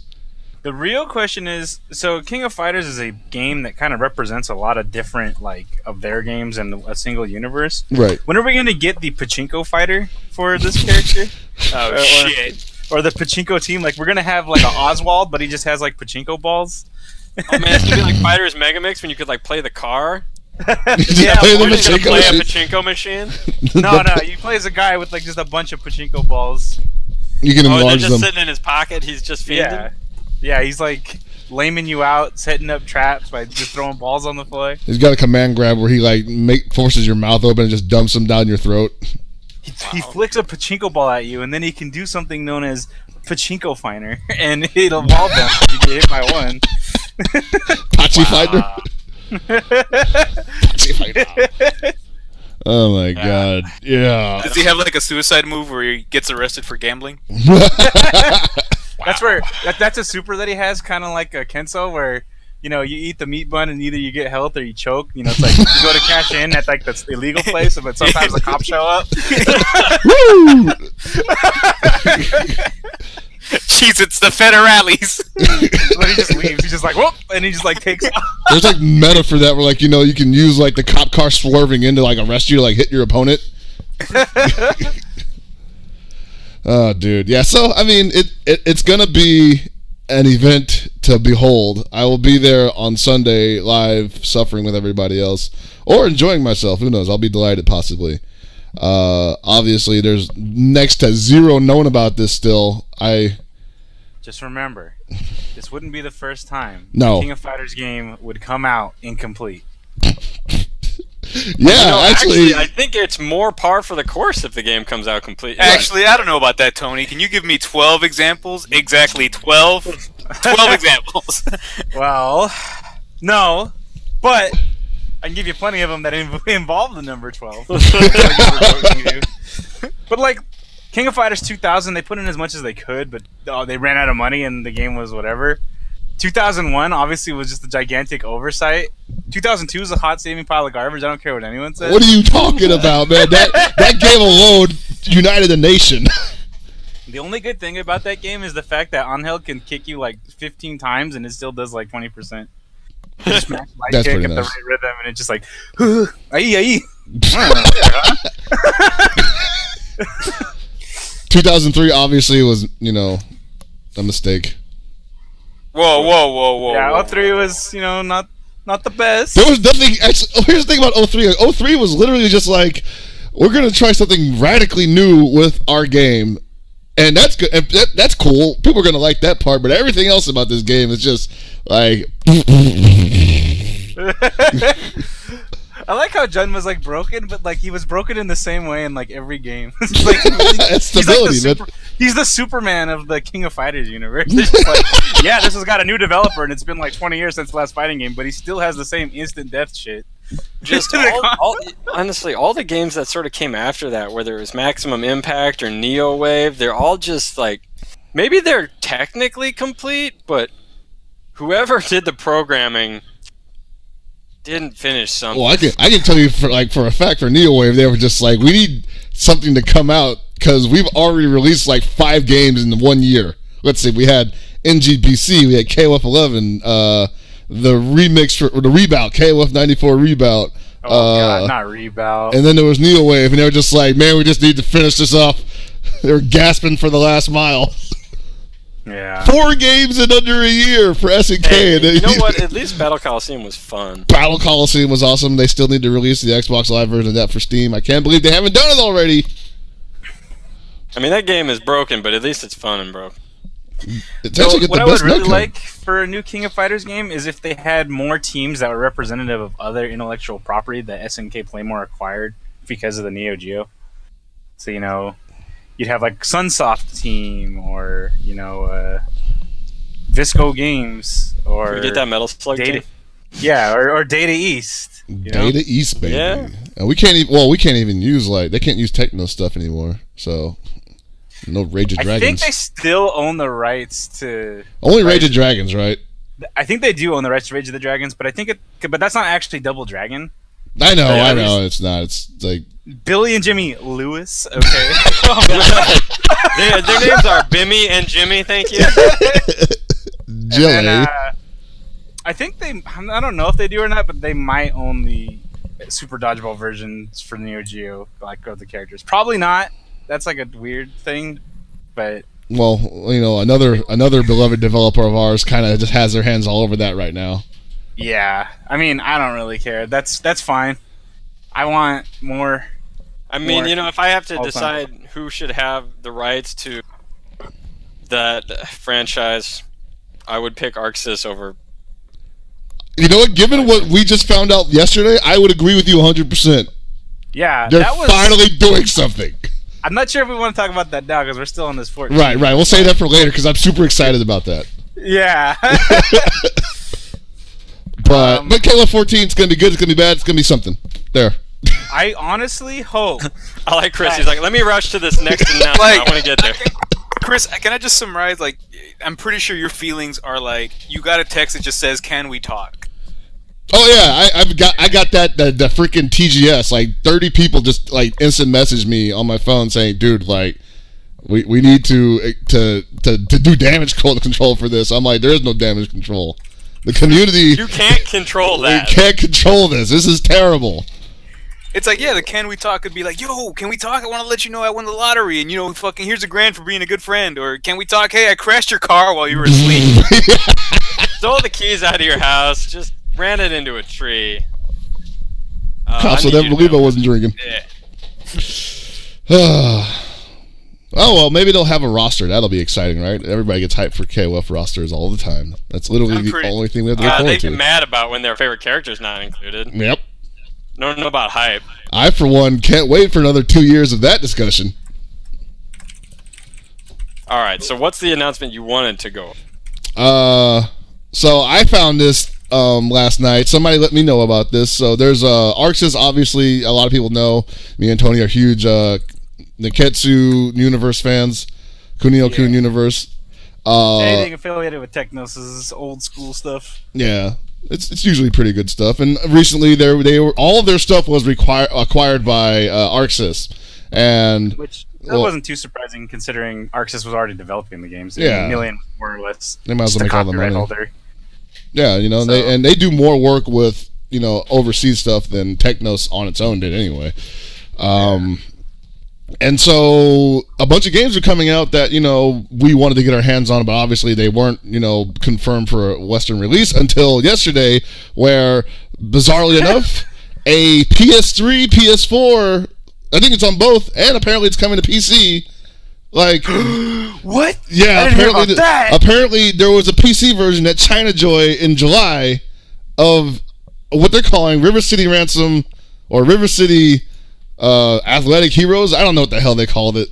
Speaker 4: The real question is, so King of Fighters is a game that kind of represents a lot of different like of their games in a single universe.
Speaker 1: Right.
Speaker 4: When are we going to get the pachinko fighter for this character?
Speaker 5: Oh shit.
Speaker 4: Or the pachinko team? Like we're going to have like an Oswald, but he just has like pachinko balls.
Speaker 3: Oh man, it's gonna be like Fighters Megamix when you could like play the car.
Speaker 1: Yeah,
Speaker 3: Or
Speaker 1: the
Speaker 3: you're just gonna
Speaker 1: pachinko
Speaker 3: play a
Speaker 1: machine.
Speaker 3: pachinko machine.
Speaker 4: No, you play as a guy with like just a bunch of pachinko balls.
Speaker 1: You can
Speaker 3: Oh, they're
Speaker 1: enlarge
Speaker 3: just
Speaker 1: them.
Speaker 3: sitting in his pocket. He's just feeding.
Speaker 4: Yeah, he's like laming you out, setting up traps by just throwing balls on the fly.
Speaker 1: He's got a command grab where he like forces your mouth open and just dumps them down your throat.
Speaker 4: He flicks a pachinko ball at you, and then he can do something known as pachinko finder, and it'll evolve them if you get hit by one.
Speaker 1: Pachi fighter. Pachi fighter. Oh my god. Yeah.
Speaker 5: Does he have like a suicide move where he gets arrested for gambling?
Speaker 4: That's where that's a super that he has, kind of like a Kenso, where you eat the meat bun and either you get health or you choke. It's like you go to cash in at like the illegal place, but sometimes the cops show up.
Speaker 1: Woo!
Speaker 5: Jeez, it's the federales.
Speaker 4: But he just leaves. He's just like, whoop, and he just like takes off.
Speaker 1: There's like meta for that where like you can use like the cop car swerving in to like arrest you to like hit your opponent. Oh, dude. Yeah, so I mean it's gonna be an event to behold. I will be there on Sunday live suffering with everybody else or enjoying myself. Who knows? I'll be delighted possibly. Obviously there's next to zero known about this still.
Speaker 4: Just remember, this wouldn't be the first time
Speaker 1: No.
Speaker 4: the King of Fighters game would come out incomplete.
Speaker 1: Yeah, actually
Speaker 3: I think it's more par for the course if the game comes out complete.
Speaker 5: Actually, I don't know about that, Tony. Can you give me 12 examples? Exactly 12? 12 examples.
Speaker 4: Well, no, but I can give you plenty of them that involve the number 12. But like King of Fighters 2000, they put in as much as they could, but they ran out of money and the game was whatever. 2001 obviously was just a gigantic oversight. 2002 is a hot saving pile of garbage. I don't care what anyone says.
Speaker 1: what are you talking about, man? That game alone united the nation.
Speaker 4: The only good thing about that game is the fact that Angel can kick you like 15 times and it still does like 20%. Just smash light
Speaker 1: That's
Speaker 4: kick
Speaker 1: pretty
Speaker 4: at the
Speaker 1: nice.
Speaker 4: right rhythm and it's just like, aye.
Speaker 1: 2003 obviously was, a mistake.
Speaker 5: Whoa.
Speaker 4: Yeah, 03 was, not the best.
Speaker 1: There was nothing actually. Here's the thing about 03. 03 was literally just like, we're gonna try something radically new with our game, and that's good. And that's cool. People are gonna like that part, but everything else about this game is just like.
Speaker 4: I like how Jun was like broken, but like he was broken in the same way in like every game. It's like,
Speaker 1: That's stability, man.
Speaker 4: He's the Superman of the King of Fighters universe. It's just like, yeah, this has got a new developer, and it's been like 20 years since the last fighting game, but he still has the same instant death shit.
Speaker 3: Just honestly, all the games that sort of came after that, whether it was Maximum Impact or Neo Wave, they're all just like maybe they're technically complete, but whoever did the programming didn't finish something.
Speaker 1: Well, I can tell you for a fact for NeoWave, they were just like, we need something to come out because we've already released like 5 games in 1 year. Let's see, we had NGPC, we had KOF 11, the remix for the Rebout, KOF 94 Rebout.
Speaker 4: Oh god, not Rebout.
Speaker 1: And then there was NeoWave, and they were just like, man, we just need to finish this up. They were gasping for the last mile.
Speaker 4: Yeah.
Speaker 1: 4 games in under a year for SNK.
Speaker 3: Hey, you know what? At least Battle Coliseum was fun.
Speaker 1: Battle Coliseum was awesome. They still need to release the Xbox Live version of that for Steam. I can't believe they haven't done it already.
Speaker 3: I mean, that game is broken, but at least it's fun and broke.
Speaker 1: It's actually
Speaker 4: So,
Speaker 1: got
Speaker 4: what
Speaker 1: the
Speaker 4: I would
Speaker 1: best
Speaker 4: really
Speaker 1: netcode.
Speaker 4: like for a new King of Fighters game is if they had more teams that were representative of other intellectual property that SNK Playmore acquired because of the Neo Geo. So, you'd have like Sunsoft team or, Visco Games or
Speaker 3: Can we get that Metal Slug
Speaker 4: Data,
Speaker 3: team?
Speaker 4: yeah, or Data East.
Speaker 1: Data East, baby.
Speaker 3: Yeah.
Speaker 1: And we can't even use they can't use Techno stuff anymore. So no Rage of
Speaker 4: I
Speaker 1: Dragons.
Speaker 4: think they still own the rights to.
Speaker 1: Only Rage of Dragons, right?
Speaker 4: I think they do own the rights to Rage of the Dragons, but but that's not actually Double Dragon.
Speaker 1: I know,
Speaker 3: Yeah,
Speaker 1: I know. It's not. It's like
Speaker 4: Billy and Jimmy Lewis. Okay.
Speaker 3: Their names are Bimmy and Jimmy, thank you.
Speaker 1: Jelly.
Speaker 4: And then, I think I don't know if they do or not, but they might own the Super Dodgeball versions for Neo Geo, like of the characters. Probably not. That's like a weird thing, but
Speaker 1: Well, another beloved developer of ours kind of just has their hands all over that right now.
Speaker 4: yeah. I mean, I don't really care. That's fine. I want more.
Speaker 3: I mean,
Speaker 4: More.
Speaker 3: if I have to
Speaker 4: All the time.
Speaker 3: decide who should have the rights to that franchise, I would pick ArcSys over.
Speaker 1: You know what? Given what we just found out yesterday, I would agree with you 100%.
Speaker 4: Yeah,
Speaker 1: They're
Speaker 4: that was.
Speaker 1: finally doing something.
Speaker 4: I'm not sure if we want to talk about that now because we're still on this 14.
Speaker 1: Right. We'll save that for later because I'm super excited about that.
Speaker 4: Yeah.
Speaker 1: But KOF 14 is going to be good. It's going to be bad. It's going to be something. There.
Speaker 4: I honestly hope.
Speaker 3: I like Chris. He's like, let me rush to this next announcement. I want to get there.
Speaker 5: Chris, can I just summarize? Like, I'm pretty sure your feelings are like, you got a text that just says, "Can we talk?"
Speaker 1: Oh yeah, I got that the freaking TGS. Like 30 people just like instant message me on my phone saying, "Dude, like we need to do damage control for this." I'm like, there is no damage control. The community
Speaker 3: You can't control
Speaker 1: we
Speaker 3: that.
Speaker 1: can't control this. This is terrible.
Speaker 5: It's like, yeah, the "Can we talk" could be like, "Yo, can we talk? I want to let you know I won the lottery, and fucking here's $1,000 for being a good friend." Or, "Can we talk? Hey, I crashed your car while you were asleep."
Speaker 3: Stole the keys out of your house. Just ran it into a tree.
Speaker 1: Cops
Speaker 3: I
Speaker 1: will
Speaker 3: need
Speaker 1: never
Speaker 3: you to
Speaker 1: believe I
Speaker 3: know.
Speaker 1: wasn't drinking.
Speaker 3: Yeah.
Speaker 1: Oh well, maybe they'll have a roster. That'll be exciting, right? Everybody gets hyped for KOF rosters all the time. That's literally
Speaker 5: I'm
Speaker 1: the
Speaker 5: pretty-
Speaker 1: only thing we have to look
Speaker 3: They
Speaker 1: forward
Speaker 3: get
Speaker 1: to.
Speaker 3: mad about when their favorite character's not included.
Speaker 1: Yep.
Speaker 3: Don't know about hype.
Speaker 1: I, for one, can't wait for another 2 years of that discussion.
Speaker 3: All right. So what's the announcement you wanted to go?
Speaker 1: So I found this last night. Somebody let me know about this. So there's ArcSys. Obviously, a lot of people know. Me and Tony are huge Neketsu universe fans. Kunio-kun universe.
Speaker 4: Anything affiliated with Technos is old school stuff.
Speaker 1: Yeah, it's usually pretty good stuff. And recently, they were all of their stuff was acquired by ArcSys, and
Speaker 4: Which that
Speaker 1: well,
Speaker 4: wasn't too surprising considering ArcSys was already developing the games.
Speaker 1: Yeah.
Speaker 4: Million more or less.
Speaker 1: They might as
Speaker 4: just
Speaker 1: well
Speaker 4: a
Speaker 1: make all the
Speaker 4: copyright
Speaker 1: money.
Speaker 4: holder.
Speaker 1: yeah,
Speaker 4: So-
Speaker 1: they do more work with overseas stuff than Technos on its own did anyway. And so a bunch of games are coming out that we wanted to get our hands on, but obviously they weren't confirmed for a Western release until yesterday, where bizarrely enough, a PS3, PS4, I think it's on both, and apparently it's coming to PC. Like,
Speaker 4: What?
Speaker 1: yeah,
Speaker 4: I didn't hear about that.
Speaker 1: apparently there was a PC version at China Joy in July of what they're calling River City Ransom or River City Athletic Heroes. I don't know what the hell they called it.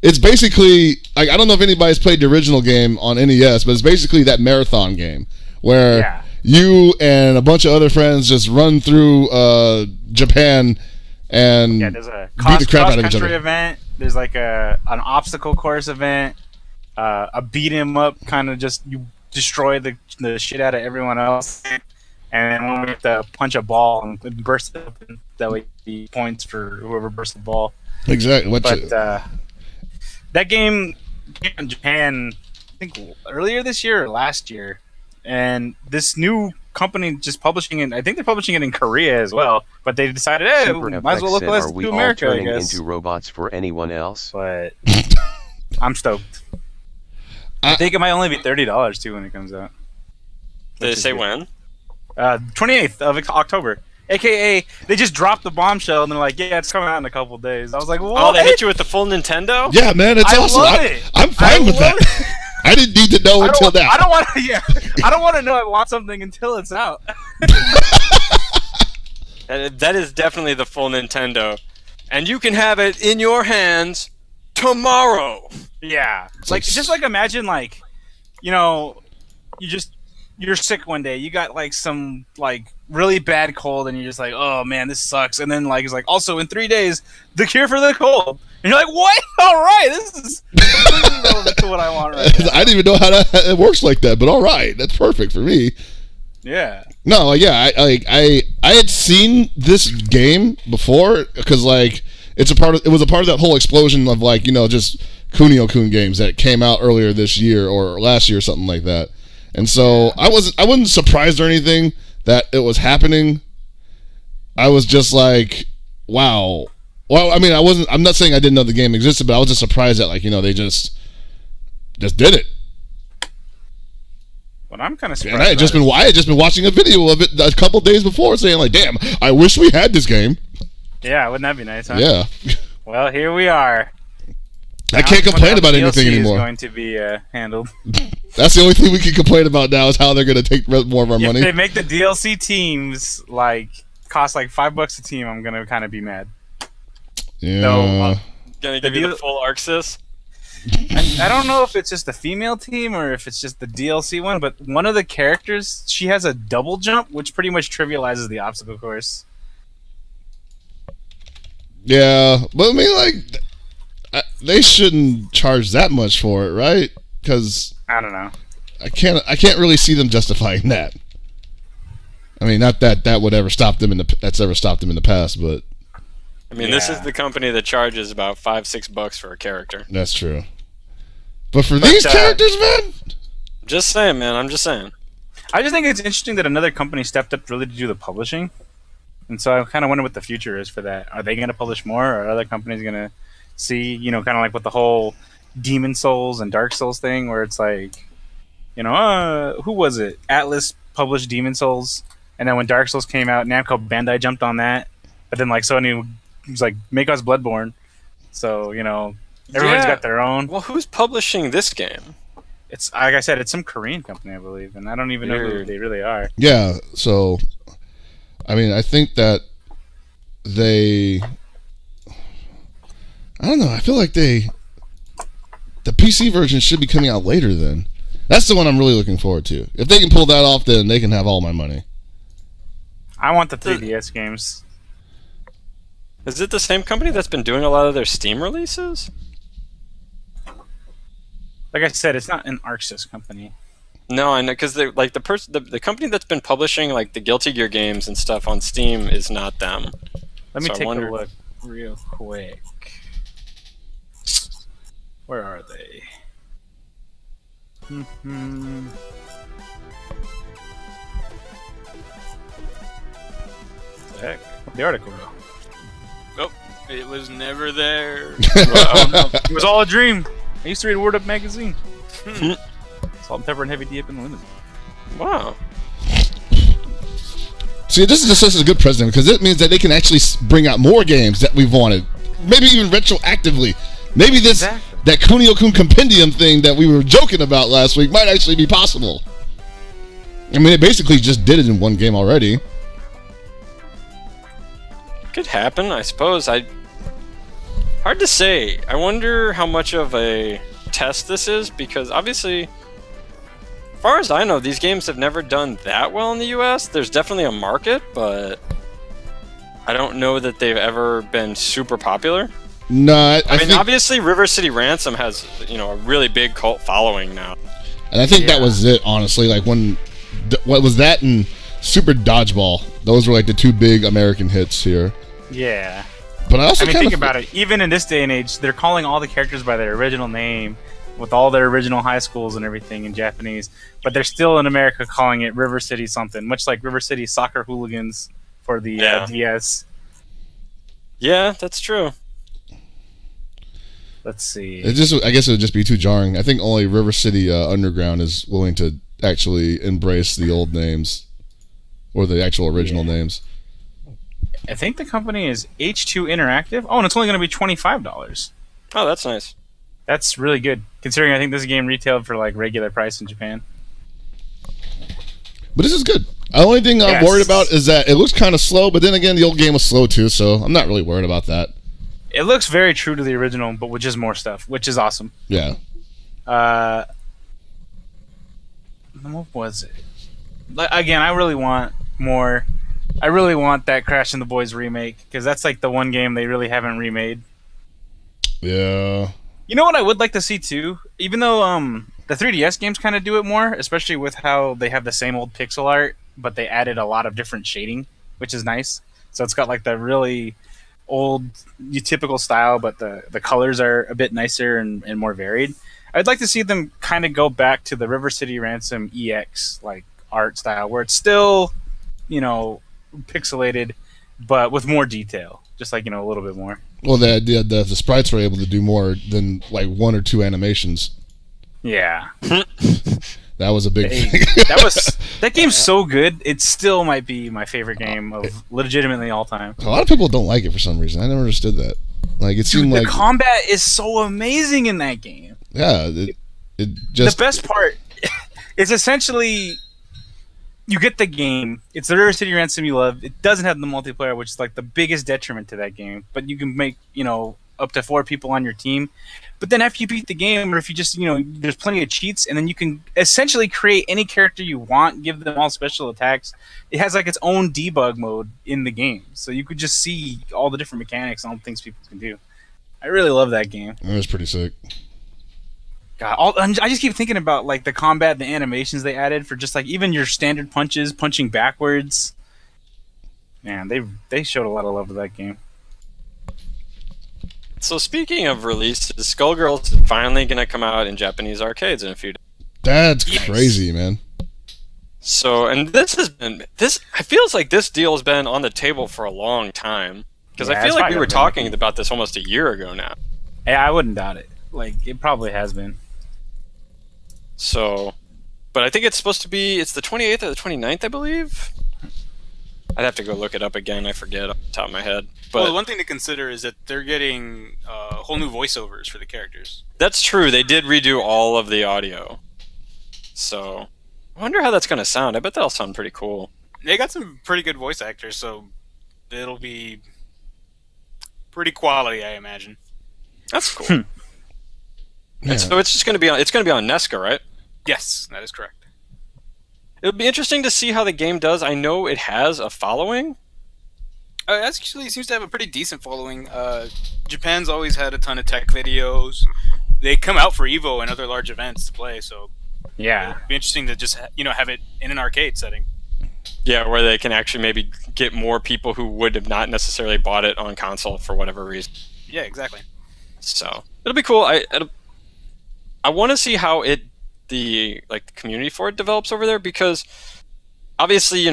Speaker 1: It's basically like, I don't know if anybody's played the original game on NES, but it's basically that marathon game where
Speaker 4: Yeah.
Speaker 1: you and a bunch of other friends just run through Japan and
Speaker 4: Yeah, there's a
Speaker 1: beat the crap out of each
Speaker 4: cross-country
Speaker 1: other.
Speaker 4: event. There's like an obstacle course event. a beat 'em up kind of just you destroy the shit out of everyone else, and then when we have to punch a ball and burst it up, and that way the points for whoever bursts the ball.
Speaker 1: Exactly.
Speaker 4: But that game came in Japan, I think earlier this year or last year, and this new company just publishing it. I think they're publishing it in Korea as well. But they decided, hey,
Speaker 6: Super
Speaker 4: might as well
Speaker 6: FX said,
Speaker 4: localize
Speaker 6: are
Speaker 4: it
Speaker 6: we
Speaker 4: to
Speaker 6: all
Speaker 4: America, I
Speaker 6: turning
Speaker 4: guess.
Speaker 6: into robots for anyone else?
Speaker 4: But I'm stoked. I think it might only be $30 too when it comes out.
Speaker 3: Did they say when?
Speaker 4: 28th of October. AKA, they just dropped the bombshell and they're like, yeah, it's coming out in a couple days. I was like, what?
Speaker 3: Oh, they hit you with the full Nintendo?
Speaker 1: Yeah, man, it's
Speaker 4: I
Speaker 1: awesome.
Speaker 4: love it.
Speaker 1: I'm fine with that.
Speaker 4: love
Speaker 1: I didn't need to know until now.
Speaker 4: I don't want to. Yeah, I don't want to know I want something until it's out.
Speaker 3: That is definitely the full Nintendo. And you can have it in your hands tomorrow.
Speaker 4: Yeah, like just like imagine like, you know, you're sick one day. You got like some like really bad cold, and you're just like, oh man, this sucks. And then like it's like also in 3 days, the cure for the cold. And you're like, what? All right, this is completely relevant to what I want right now.
Speaker 1: I didn't even know how it works like that, but all right, that's perfect for me.
Speaker 4: Yeah.
Speaker 1: No, like, yeah, I had seen this game before because like it was a part of that whole explosion of like, you know, just Kunio-kun games that came out earlier this year or last year or something like that. And so I wasn't surprised or anything that it was happening. I was just like, wow. Well, I mean, I'm not saying I didn't know the game existed, but I was just surprised that, like, you know, they just did it.
Speaker 4: But I'm kind of surprised.
Speaker 1: And I had just been watching a video of it a couple days before, saying like, "Damn, I wish we had this game."
Speaker 4: Yeah, wouldn't that be nice? Huh?
Speaker 1: Yeah.
Speaker 4: Well, here we are.
Speaker 1: I can't complain about anything anymore.
Speaker 4: Is going to be handled.
Speaker 1: That's the only thing we can complain about now is how they're going to take more of our money.
Speaker 4: If they make the DLC teams like cost like $5 a team, I'm gonna kind of be mad.
Speaker 1: Yeah.
Speaker 4: No,
Speaker 3: Gonna give you the full Arxis?
Speaker 4: I don't know if it's just the female team or if it's just the DLC one, but one of the characters, she has a double jump, which pretty much trivializes the obstacle course.
Speaker 1: Yeah, but I mean, like, they shouldn't charge that much for it, right? Because
Speaker 4: I don't know.
Speaker 1: I can't really see them justifying that. I mean, not that would ever stop them that's ever stopped them in the past, but
Speaker 3: I mean, this is the company that charges about $5-6 for a character.
Speaker 1: that's true. But for these characters, man,
Speaker 3: Just saying, man. I'm just saying.
Speaker 4: I just think it's interesting that another company stepped up really to do the publishing. And so I kind of wonder what the future is for that. Are they going to publish more, or are other companies going to see, you know, kind of like with the whole Demon Souls and Dark Souls thing, where it's like, you know, who was it? Atlas published Demon Souls, and then when Dark Souls came out, Namco Bandai jumped on that. But then, like, Sony was like, make us Bloodborne. So, you know, everyone's got their own.
Speaker 3: Well, who's publishing this game?
Speaker 4: It's, like I said, it's some Korean company, I believe, and I don't even know who they really are.
Speaker 1: yeah. So, I mean, I think that I don't know. I feel like the PC version should be coming out later then. That's the one I'm really looking forward to. If they can pull that off, then they can have all my money.
Speaker 4: I want the 3DS games.
Speaker 3: Is it the same company that's been doing a lot of their Steam releases?
Speaker 4: Like I said, it's not an ArcSys company.
Speaker 3: No, I know, because like the company that's been publishing like the Guilty Gear games and stuff on Steam is not them.
Speaker 4: Let me
Speaker 3: So I
Speaker 4: take
Speaker 3: wonder-
Speaker 4: a look real quick. Where are they? Heck, the article go.
Speaker 5: Nope, it was never there.
Speaker 4: It was all a dream. I used to read Word Up magazine. Salt and pepper and heavy dip in the limousine.
Speaker 3: Wow.
Speaker 1: See, this is just such a good precedent because it means that they can actually bring out more games that we've wanted, maybe even retroactively. Maybe that Kunio-kun compendium thing that we were joking about last week might actually be possible. I mean, they basically just did it in one game already.
Speaker 3: Could happen, I suppose. Hard to say. I wonder how much of a test this is, because obviously, as far as I know, these games have never done that well in the US. There's definitely a market, but I don't know that they've ever been super popular.
Speaker 1: No,
Speaker 3: I mean,
Speaker 1: think,
Speaker 3: obviously, River City Ransom has a really big cult following now.
Speaker 1: and I think that was it. Honestly, like what was that and Super Dodgeball? Those were like the two big American hits here.
Speaker 4: Yeah.
Speaker 1: But I also
Speaker 4: think about it. Even in this day and age, they're calling all the characters by their original name, with all their original high schools and everything in Japanese. But they're still in America calling it River City something, much like River City Soccer Hooligans for the DS.
Speaker 3: Yeah, that's true.
Speaker 4: Let's see.
Speaker 1: I guess it would just be too jarring. I think only River City Underground is willing to actually embrace the old names or the actual original names.
Speaker 4: I think the company is H2 Interactive. Oh, and it's only going to be $25.
Speaker 3: Oh, that's nice.
Speaker 4: That's really good, considering I think this game retailed for like regular price in Japan.
Speaker 1: But this is good. The only thing I'm worried about is that it looks kind of slow, but then again, the old game was slow too, so I'm not really worried about that.
Speaker 4: It looks very true to the original, but with just more stuff, which is awesome.
Speaker 1: Yeah.
Speaker 4: What was it? Again, I really want more. I really want that Crash and the Boys remake, because that's like the one game they really haven't remade.
Speaker 1: Yeah.
Speaker 4: You know what I would like to see too? Even though the 3DS games kind of do it more, especially with how they have the same old pixel art, but they added a lot of different shading, which is nice. So it's got like the really old, typical style, but the colors are a bit nicer and more varied. I'd like to see them kind of go back to the River City Ransom EX like art style, where it's still, pixelated, but with more detail, just like a little bit more.
Speaker 1: Well, the sprites were able to do more than like one or two animations.
Speaker 4: Yeah.
Speaker 1: That was a big thing.
Speaker 4: That game's so good. It still might be my favorite game of legitimately all time.
Speaker 1: A lot of people don't like it for some reason. I never understood that. Like it seemed like
Speaker 4: the combat is so amazing in that game.
Speaker 1: Yeah, it just
Speaker 4: the best part is essentially you get the game. It's the River City Ransom you love. It doesn't have the multiplayer, which is like the biggest detriment to that game. But you can make up to 4 people on your team. But then after you beat the game, or if you just, there's plenty of cheats, and then you can essentially create any character you want, give them all special attacks. It has like its own debug mode in the game. So you could just see all the different mechanics and all the things people can do. I really love that game.
Speaker 1: It was pretty sick.
Speaker 4: God, I just keep thinking about like the combat, the animations they added for just like even your standard punches, punching backwards. Man, they showed a lot of love to that game.
Speaker 3: So speaking of releases, Skullgirls is finally going to come out in Japanese arcades in a few days.
Speaker 1: That's crazy, man.
Speaker 3: So, and this has been I feels like this deal has been on the table for a long time, because I feel like we were talking about this almost a year ago now.
Speaker 4: Yeah, I wouldn't doubt it. Like it probably has been.
Speaker 3: So, but I think it's supposed to be, it's the 28th or the 29th, I believe. I'd have to go look it up again. I forget off the top of my head. But
Speaker 5: the one thing to consider is that they're getting whole new voiceovers for the characters.
Speaker 3: That's true. They did redo all of the audio. So, I wonder how that's going to sound. I bet that'll sound pretty cool.
Speaker 5: They got some pretty good voice actors, so it'll be pretty quality, I imagine.
Speaker 3: That's cool. And so it's just going to be on. It's going to be on Nesca, right?
Speaker 5: Yes, that is correct.
Speaker 3: It'll be interesting to see how the game does. I know it has a following.
Speaker 5: It actually seems to have a pretty decent following. Japan's always had a ton of tech videos. They come out for Evo and other large events to play, so
Speaker 4: yeah,
Speaker 5: it'd be interesting to just have it in an arcade setting.
Speaker 3: Yeah, where they can actually maybe get more people who would have not necessarily bought it on console for whatever reason.
Speaker 5: Yeah, exactly.
Speaker 3: So it'll be cool. I want to see how the community for it develops over there, because obviously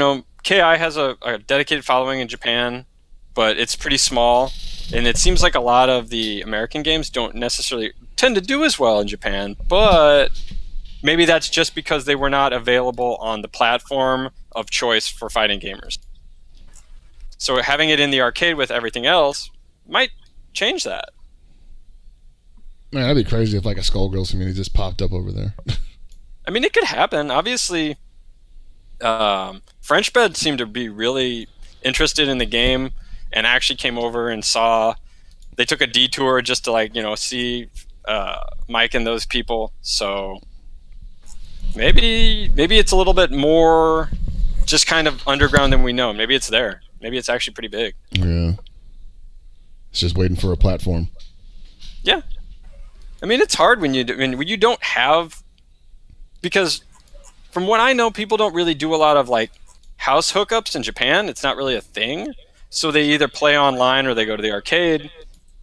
Speaker 3: KI has a dedicated following in Japan, but it's pretty small, and it seems like a lot of the American games don't necessarily tend to do as well in Japan, but maybe that's just because they were not available on the platform of choice for fighting gamers. So having it in the arcade with everything else might change that.
Speaker 1: Man, that'd be crazy if like a Skullgirls community just popped up over there.
Speaker 3: I mean, it could happen. Obviously, Frenchbed seemed to be really interested in the game and actually came over and saw. They took a detour just to see Mike and those people. So maybe it's a little bit more just kind of underground than we know. Maybe it's there. Maybe it's actually pretty big.
Speaker 1: Yeah. It's just waiting for a platform.
Speaker 3: Yeah. I mean, it's hard when you don't have, because from what I know, people don't really do a lot of like house hookups in Japan. It's not really a thing. So they either play online or they go to the arcade.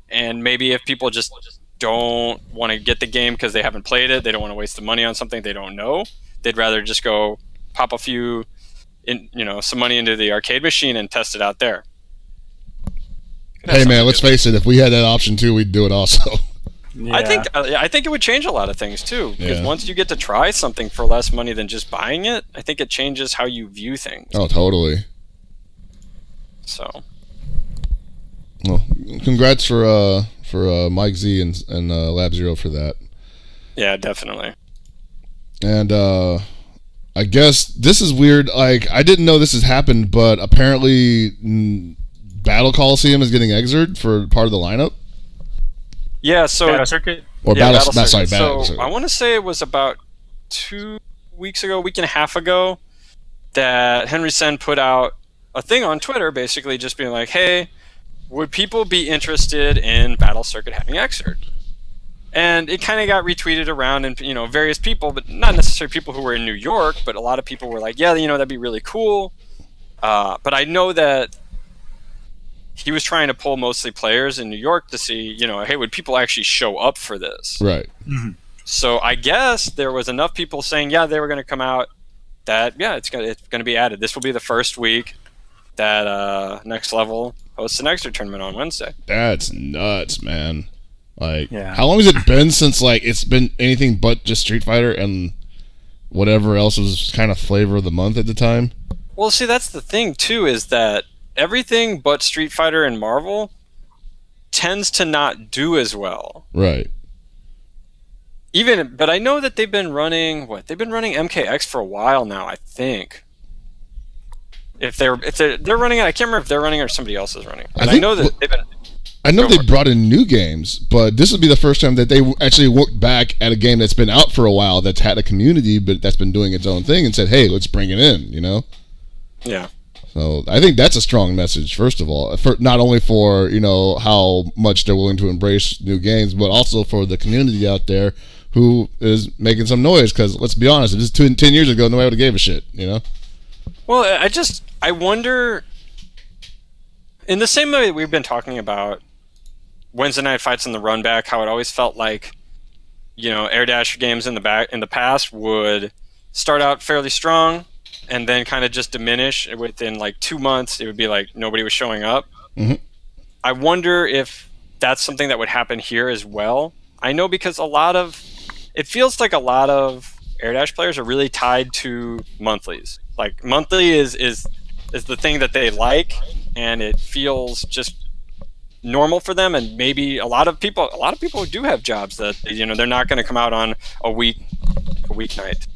Speaker 3: And maybe if people just don't want to get the game because they haven't played it, they don't want to waste the money on something they don't know, they'd rather just go pop some money into the arcade machine and test it out there.
Speaker 1: Hey man, let's face it. If we had that option too, we'd do it also.
Speaker 3: Yeah. I think it would change a lot of things too. Because once you get to try something for less money than just buying it, I think it changes how you view things.
Speaker 1: Oh, totally.
Speaker 3: So,
Speaker 1: well, congrats for Mike Z and Lab Zero for that.
Speaker 3: Yeah, definitely.
Speaker 1: And I guess this is weird. Like, I didn't know this has happened, but apparently Battle Coliseum is getting exiled for part of the lineup.
Speaker 3: Yeah, so
Speaker 4: Battle Circuit?
Speaker 1: Or
Speaker 3: yeah,
Speaker 1: Battle Circuit.
Speaker 3: So I want to say it was about 2 weeks ago, week and a half ago, that Henry Sen put out a thing on Twitter basically just being like, hey, would people be interested in Battle Circuit having Xrd? And it kind of got retweeted around, and various people, but not necessarily people who were in New York, but a lot of people were like, yeah, that'd be really cool. But I know that he was trying to pull mostly players in New York to see, hey, would people actually show up for this?
Speaker 1: Right.
Speaker 4: Mm-hmm.
Speaker 3: So I guess there was enough people saying, yeah, they were going to come out, that, yeah, it's going to be added. This will be the first week that Next Level hosts an Xrd tournament on Wednesday.
Speaker 1: That's nuts, man. Like,
Speaker 4: Yeah.
Speaker 1: How long has it been since, like, it's been anything but just Street Fighter and whatever else was kind of flavor of the month at the time?
Speaker 3: Well, see, that's the thing, too, is that everything but Street Fighter and Marvel tends to not do as well.
Speaker 1: Right.
Speaker 3: But I know that they've been running MKX for a while now, I think. If they're running it, I can't remember if they're running it or somebody else is running. But I know that they've been.
Speaker 1: I know they brought in new games, but this would be the first time that they actually looked back at a game that's been out for a while, that's had a community, but that's been doing its own thing, and said, "Hey, let's bring it in."
Speaker 3: Yeah.
Speaker 1: So I think that's a strong message. First of all, for not only for how much they're willing to embrace new games, but also for the community out there who is making some noise. Because let's be honest, this is 10 years ago, nobody would have gave a shit.
Speaker 3: Well, I wonder, in the same way that we've been talking about Wednesday night fights and the run back, how it always felt like, air dash games in the past would start out fairly strong and then kind of just diminish within like 2 months. It would be like nobody was showing up.
Speaker 1: Mm-hmm.
Speaker 3: I wonder if that's something that would happen here as well. I know because it feels like a lot of air dash players are really tied to monthlies. Like monthly is the thing that they like, and it feels just normal for them. And maybe a lot of people do have jobs that they're not going to come out on a weeknight.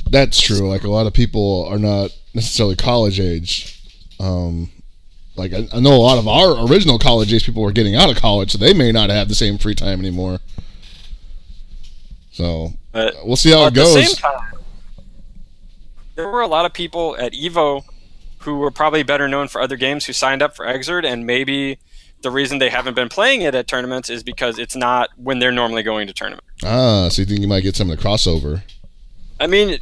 Speaker 1: That's true. Like a lot of people are not necessarily college age. Like I know a lot of our original college age people are getting out of college, so they may not have the same free time anymore. So we'll see how it goes.
Speaker 3: At the same time, there were a lot of people at EVO who were probably better known for other games who signed up for Xrd, and maybe the reason they haven't been playing it at tournaments is because it's not when they're normally going to tournaments.
Speaker 1: So you think you might get some of the crossover?
Speaker 3: I mean,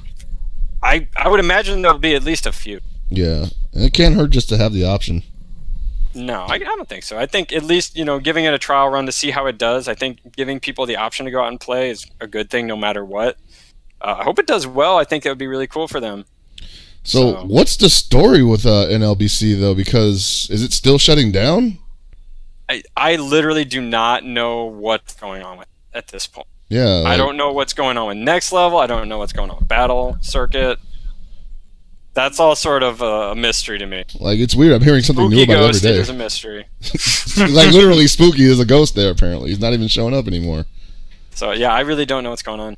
Speaker 3: I would imagine there'll be at least a few.
Speaker 1: Yeah, and it can't hurt just to have the option.
Speaker 3: No, I don't think so. I think at least, giving it a trial run to see how it does, I think giving people the option to go out and play is a good thing no matter what. I hope it does well. I think it would be really cool for them.
Speaker 1: So what's the story with NLBC, though? Because is it still shutting down?
Speaker 3: I literally do not know what's going on with it at this point.
Speaker 1: Yeah.
Speaker 3: I don't know what's going on with Next Level. I don't know what's going on with Battle Circuit. That's all sort of a mystery to me.
Speaker 1: Like, it's weird. I'm hearing something
Speaker 3: Spooky
Speaker 1: new about
Speaker 3: Ghost
Speaker 1: it every day.
Speaker 3: is a mystery.
Speaker 1: Like, literally spooky. There's a ghost there, apparently. He's not even showing up anymore.
Speaker 3: So, yeah, I really don't know what's going on.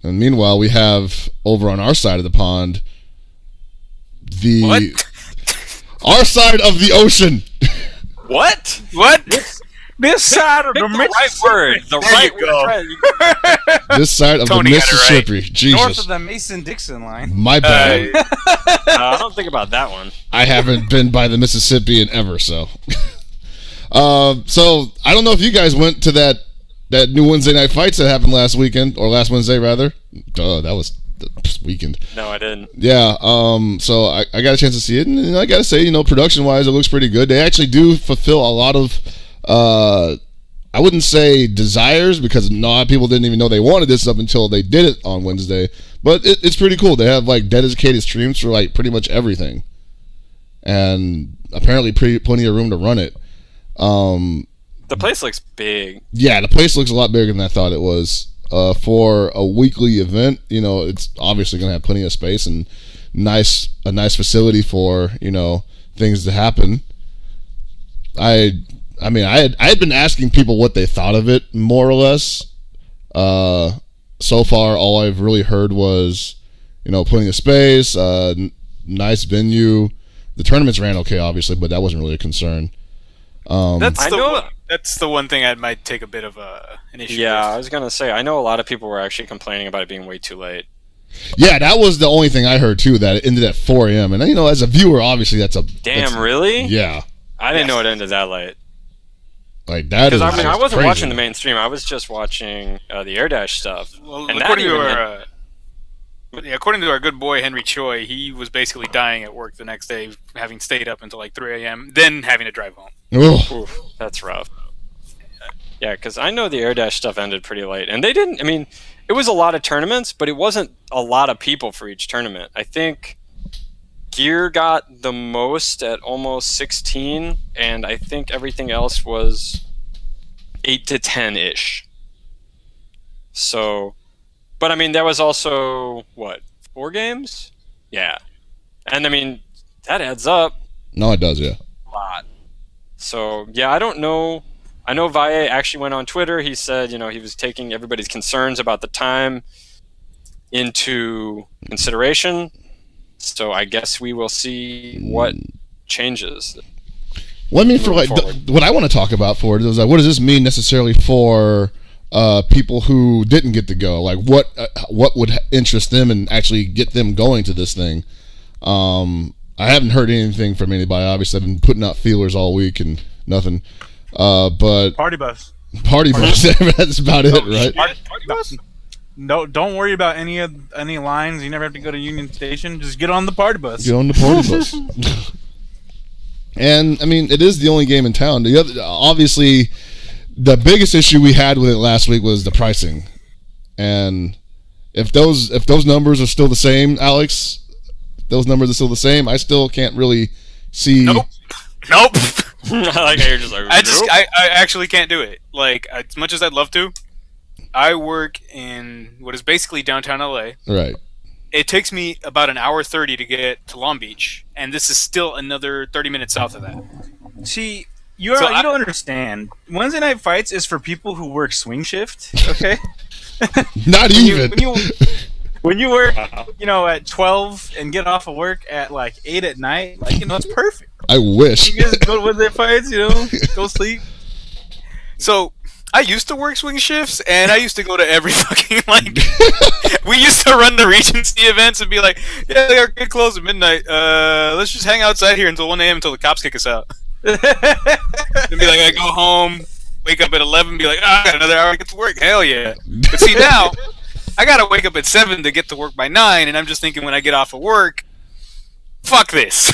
Speaker 1: And meanwhile, we have, over on our side of the pond,
Speaker 5: What?
Speaker 1: our side of the ocean.
Speaker 3: What?
Speaker 5: What?
Speaker 4: This side of the Mississippi.
Speaker 3: The right word.
Speaker 1: This side of
Speaker 5: Tony
Speaker 1: the
Speaker 5: got it right.
Speaker 1: Mississippi. Jesus.
Speaker 4: North of the Mason-Dixon line.
Speaker 1: My bad.
Speaker 3: I don't think about that one.
Speaker 1: I haven't been by the Mississippi in ever, so. So I don't know if you guys went to that new Wednesday night fights that happened last weekend, or last Wednesday rather. That was this weekend.
Speaker 3: No, I didn't.
Speaker 1: Yeah. So I got a chance to see it, and I got to say, production wise, it looks pretty good. They actually do fulfill a lot of, I wouldn't say desires, because a lot of people didn't even know they wanted this up until they did it on Wednesday. But it's pretty cool. They have like dedicated streams for like pretty much everything, and apparently plenty of room to run it.
Speaker 3: The place looks big.
Speaker 1: Yeah, the place looks a lot bigger than I thought it was. For a weekly event, it's obviously going to have plenty of space and a nice facility for things to happen. I had been asking people what they thought of it, more or less. So far, all I've really heard was, plenty of space, nice venue. The tournaments ran okay, obviously, but that wasn't really a concern.
Speaker 5: That's the one thing I might take a bit of an issue with.
Speaker 3: Yeah, I was going to say, I know a lot of people were actually complaining about it being way too late.
Speaker 1: Yeah, that was the only thing I heard, too, that it ended at 4 a.m. And, as a viewer, obviously,
Speaker 3: Damn, really?
Speaker 1: Yeah.
Speaker 3: I didn't know it ended that late.
Speaker 1: Like, that is
Speaker 3: Because, I wasn't
Speaker 1: crazy.
Speaker 3: watching the mainstream. I was just watching the Air Dash stuff.
Speaker 5: Well,
Speaker 3: And
Speaker 5: according to our good boy Henry Choi, he was basically dying at work the next day, having stayed up until like 3 a.m., then having to drive home.
Speaker 3: Oof, that's rough. Yeah, because I know the Air Dash stuff ended pretty late. And they didn't, it was a lot of tournaments, but it wasn't a lot of people for each tournament. I think Gear got the most at almost 16, and I think everything else was 8 to 10-ish. So, but there was also, 4 games? Yeah. And that adds up
Speaker 1: No, it does, yeah.
Speaker 3: a lot. So, yeah, I don't know. I know Valle actually went on Twitter. He said, he was taking everybody's concerns about the time into consideration. So I guess we will see what changes.
Speaker 1: Well, for what I want to talk about for it is what does this mean necessarily for people who didn't get to go? Like, what would interest them and actually get them going to this thing? I haven't heard anything from anybody. Obviously, I've been putting out feelers all week and nothing. But
Speaker 4: Party bus.
Speaker 1: That's about it, right?
Speaker 4: Party bus? No, don't worry about any lines. You never have to go to Union Station. Just get on the party bus.
Speaker 1: Get on the party bus. And it is the only game in town. Obviously, the biggest issue we had with it last week was the pricing. And if those numbers are still the same, Alex, those numbers are still the same, I still can't really see.
Speaker 5: Nope.
Speaker 3: I like how you're just like,
Speaker 5: I actually can't do it. Like, as much as I'd love to, I work in what is basically downtown LA.
Speaker 1: Right.
Speaker 5: It takes me about an hour 30 to get to Long Beach, and this is still another 30 minutes south of that.
Speaker 4: See, you don't understand. Wednesday night fights is for people who work swing shift. Okay.
Speaker 1: Not even.
Speaker 4: When you work, at 12 and get off of work at like 8 at night, it's perfect.
Speaker 1: I wish.
Speaker 4: You guys go to Wednesday fights, go sleep.
Speaker 5: So, I used to work swing shifts, and I used to go to every fucking, we used to run the Regency events and be like, yeah, they are good close at midnight. Let's just hang outside here until 1 a.m. until the cops kick us out. And be like, I go home, wake up at 11, be like, I got another hour to get to work. Hell yeah. But see, now, I gotta wake up at 7 to get to work by 9, and I'm just thinking when I get off of work, fuck this.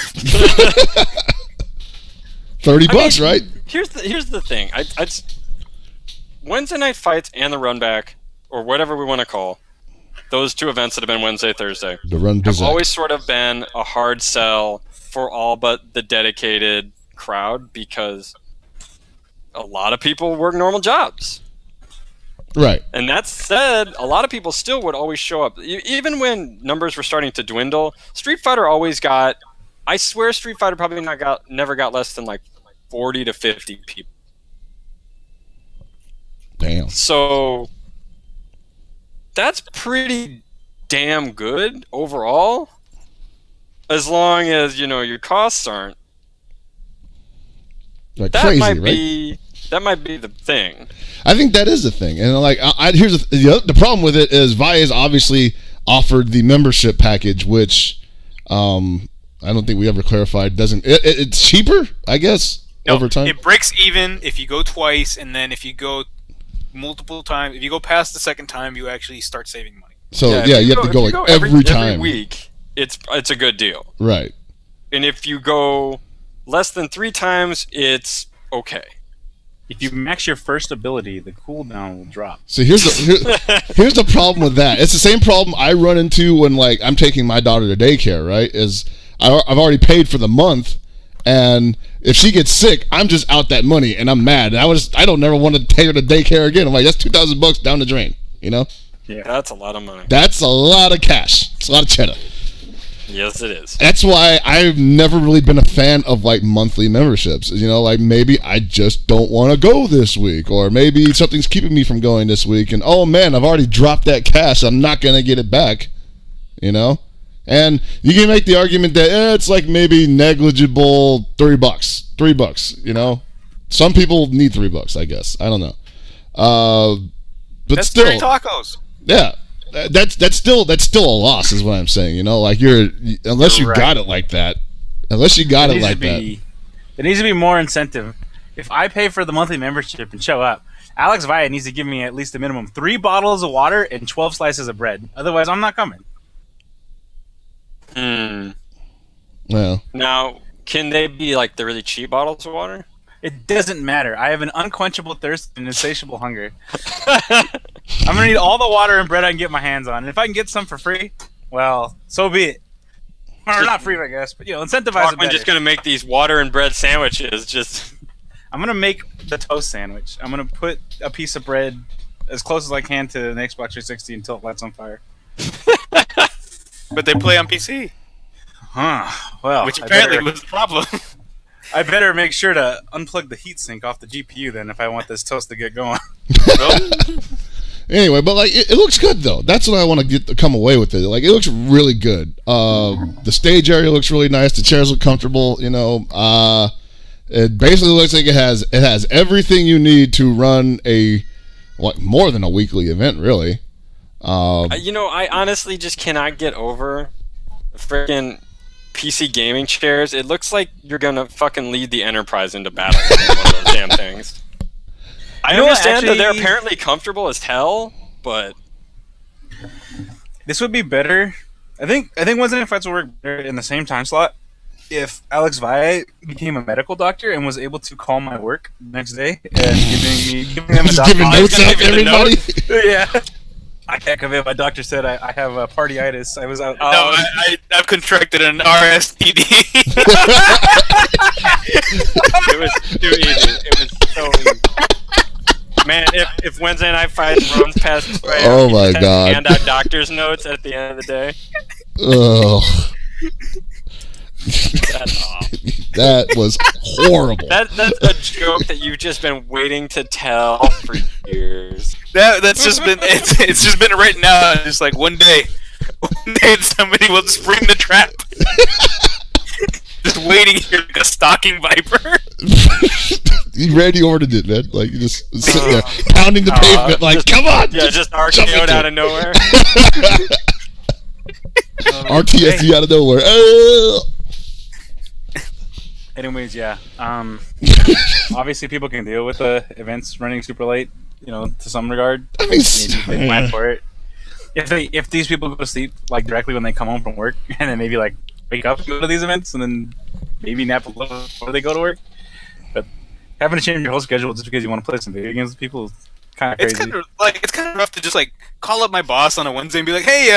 Speaker 1: $30, right?
Speaker 3: Here's the thing. Wednesday night fights and the run back, or whatever we want to call those two events that have been Wednesday, Thursday,
Speaker 1: the run
Speaker 3: have always sort of been a hard sell for all but the dedicated crowd, because a lot of people work normal jobs.
Speaker 1: Right.
Speaker 3: And that said, a lot of people still would always show up. Even when numbers were starting to dwindle, Street Fighter always got, I swear Street Fighter probably never got less than 40 to 50 people.
Speaker 1: Damn.
Speaker 3: So that's pretty damn good overall, as long as your costs aren't.
Speaker 1: Like
Speaker 3: that
Speaker 1: crazy,
Speaker 3: might
Speaker 1: right?
Speaker 3: be that might be the thing.
Speaker 1: I think that is the thing, and here's the problem with it is Valle's obviously offered the membership package, which I don't think we ever clarified. It's cheaper, I guess. overtime?
Speaker 5: It breaks even if you go twice, and then if you go multiple times, if you go past the second time, you actually start saving money.
Speaker 1: So
Speaker 3: if
Speaker 1: you have to go
Speaker 3: if you
Speaker 1: like every time.
Speaker 3: every week. It's a good deal.
Speaker 1: Right.
Speaker 3: And if you go less than 3 times, it's okay.
Speaker 4: If you max your first ability, the cooldown will drop.
Speaker 1: So here's the problem with that. It's the same problem I run into when like I'm taking my daughter to daycare. Right? Is I've already paid for the month, and if she gets sick, I'm just out that money, and I'm mad. And I don't never want to take her to daycare again. I'm like, that's $2,000 down the drain. You know?
Speaker 4: Yeah,
Speaker 3: That's a lot of money.
Speaker 1: That's a lot of cash. It's a lot of cheddar.
Speaker 3: Yes, it is.
Speaker 1: That's why I've never really been a fan of like monthly memberships. You know, like maybe I just don't want to go this week, or maybe something's keeping me from going this week, and oh man, I've already dropped that cash. I'm not gonna get it back. You know, and you can make the argument that it's like maybe negligible $3, $3. You know, some people need $3. I guess I don't know. But
Speaker 5: That's
Speaker 1: still,
Speaker 5: 30 tacos.
Speaker 1: yeah. That's still a loss, is what I'm saying. You know, like unless you
Speaker 4: Right.
Speaker 1: got it like that, unless you got it like that.
Speaker 4: There needs to be more incentive. If I pay for the monthly membership and show up, Alex Vaya needs to give me at least a minimum 3 bottles of water and 12 slices of bread. Otherwise, I'm not coming.
Speaker 1: Well,
Speaker 3: Now, can they be like the really cheap bottles of water?
Speaker 4: It doesn't matter. I have an unquenchable thirst and insatiable hunger. I'm gonna need all the water and bread I can get my hands on. And if I can get some for free, well, so be it. Or not free, I guess, but incentivize it
Speaker 3: I'm
Speaker 4: better.
Speaker 3: just gonna make these water and bread sandwiches. Just
Speaker 4: I'm gonna make the toast sandwich. I'm gonna put a piece of bread as close as I can to an Xbox 360 until it lights on fire.
Speaker 5: But they play on PC,
Speaker 4: Well,
Speaker 5: which apparently was the problem.
Speaker 4: I better make sure to unplug the heatsink off the GPU then if I want this toast to get going.
Speaker 1: anyway, but like it looks good though. That's what I want to come away with it. Like it looks really good. The stage area looks really nice. The chairs look comfortable. You know, it basically looks like it has everything you need to run more than a weekly event, really.
Speaker 3: I honestly just cannot get over the freaking PC gaming chairs. It looks like you're gonna fucking lead the Enterprise into battle with one of those damn things. I understand that they're apparently comfortable as hell, but
Speaker 4: This would be better. I think Wednesday Night Fights would work better in the same time slot if Alex Vaya became a medical doctor and was able to call my work the next day and giving them a
Speaker 1: Just
Speaker 4: doctor.
Speaker 1: giving notes out to everybody.
Speaker 4: Yeah. I can't convince. My doctor said I have a partyitis. I was out.
Speaker 5: No, I've contracted an RSTD.
Speaker 3: it was too easy. It was so easy. Man, if Wednesday Night Fights runs past Friday,
Speaker 1: Oh my God.
Speaker 3: hand out doctor's notes at the end of the day.
Speaker 1: Ugh.
Speaker 3: That's awful.
Speaker 1: That was horrible.
Speaker 3: That's a joke that you've just been waiting to tell for years.
Speaker 5: That's just been it's just been written out. Just like one day somebody will just bring the trap. Just waiting here like a stalking viper.
Speaker 1: Randy ordered it, man. Like you just sitting there pounding the pavement, like,
Speaker 3: just-
Speaker 1: come on,
Speaker 3: Yeah, just
Speaker 1: jump
Speaker 3: RKO'd
Speaker 1: into
Speaker 3: out
Speaker 1: it.
Speaker 3: of nowhere.
Speaker 1: RTSD out of nowhere. Oh.
Speaker 4: Anyways, yeah. Obviously, people can deal with the events running super late. To some regard.
Speaker 1: I mean,
Speaker 4: Maybe they plan for it. If these people go to sleep like directly when they come home from work, and then maybe like wake up and go to these events, and then maybe nap a little before they go to work. But having to change your whole schedule just because you want to play some video games with people is kind of crazy.
Speaker 5: It's kind of rough to just like call up my boss on a Wednesday and be like, hey,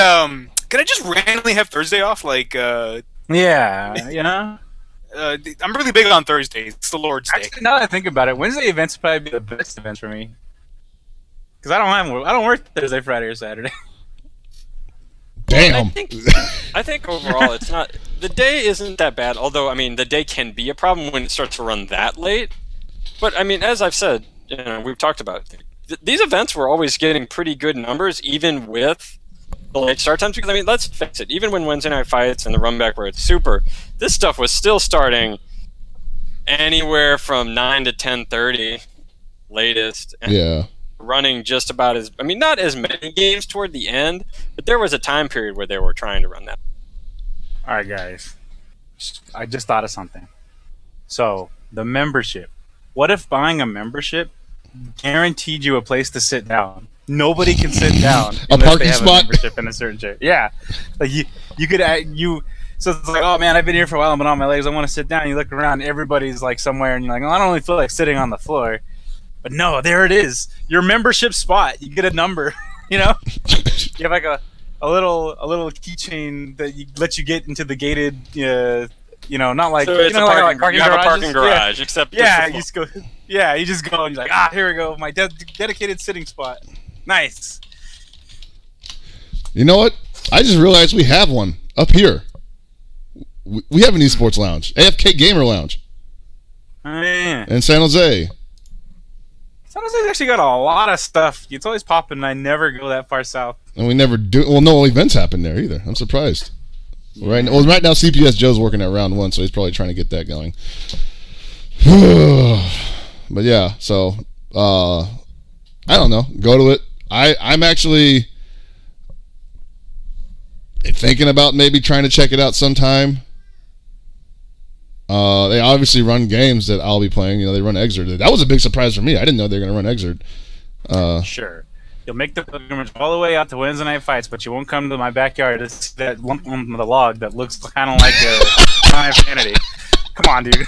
Speaker 5: can I just randomly have Thursday off? Like,
Speaker 4: Yeah.
Speaker 5: I'm really big on Thursdays. It's the Lord's Day.
Speaker 4: Actually, now that I think about it, Wednesday events would probably be the best events for me. Because I don't work Thursday, Friday, or Saturday.
Speaker 1: damn.
Speaker 3: I think overall it's not. The day isn't that bad. Although I mean, the day can be a problem when it starts to run that late. But I mean, as I've said, we've talked about it. These events were always getting pretty good numbers, even with the late start times. Because I mean, let's face it. Even when Wednesday Night Fights and the run back were at Super, this stuff was still starting anywhere from 9 to 10:30 latest. And
Speaker 1: Yeah.
Speaker 3: running just about as not as many games toward the end, but there was a time period where they were trying to run that.
Speaker 4: All right, guys. I just thought of something. So, The membership. What if buying a membership guaranteed you a place to sit down? Nobody can sit down
Speaker 1: A
Speaker 4: unless
Speaker 1: parking
Speaker 4: they have
Speaker 1: spot?
Speaker 4: a membership in a certain chair. Yeah, like you could you. So it's like, oh man, I've been here for a while. I've been on my legs. I want to sit down. You look around, everybody's like somewhere, and you're like, oh, I don't really feel like sitting on the floor. But no, there it is. Your membership spot. You get a number. You know, you have like a little keychain that lets you get into the gated. Not like
Speaker 3: So it's
Speaker 4: you know,
Speaker 3: a
Speaker 4: like
Speaker 3: parking, you have a parking garage, except
Speaker 4: Yeah,
Speaker 3: just
Speaker 4: you just go. Yeah, you just go and you're like, here we go, my dedicated sitting spot. Nice.
Speaker 1: You know what? I just realized we have one up here. We have an esports lounge, AFK Gamer Lounge
Speaker 4: Oh, yeah.
Speaker 1: in San Jose.
Speaker 4: San Jose's actually got a lot of stuff. It's always popping, and I never go that far south.
Speaker 1: And we never do. Well, no events happen there either. I'm surprised. Right now, CPS Joe's working at round 1, so he's probably trying to get that going. But yeah, so I don't know. Go to it. I'm actually thinking about maybe trying to check it out sometime. They obviously run games that I'll be playing. They run Exerd. That was a big surprise for me. I didn't know they were going to run Exerd.
Speaker 4: Sure. You'll make the pilgrimage all the way out to Wednesday night fights, but you won't come to my backyard to see that lump on the log that looks kind of like a Final Fantasy. Come on, dude. Your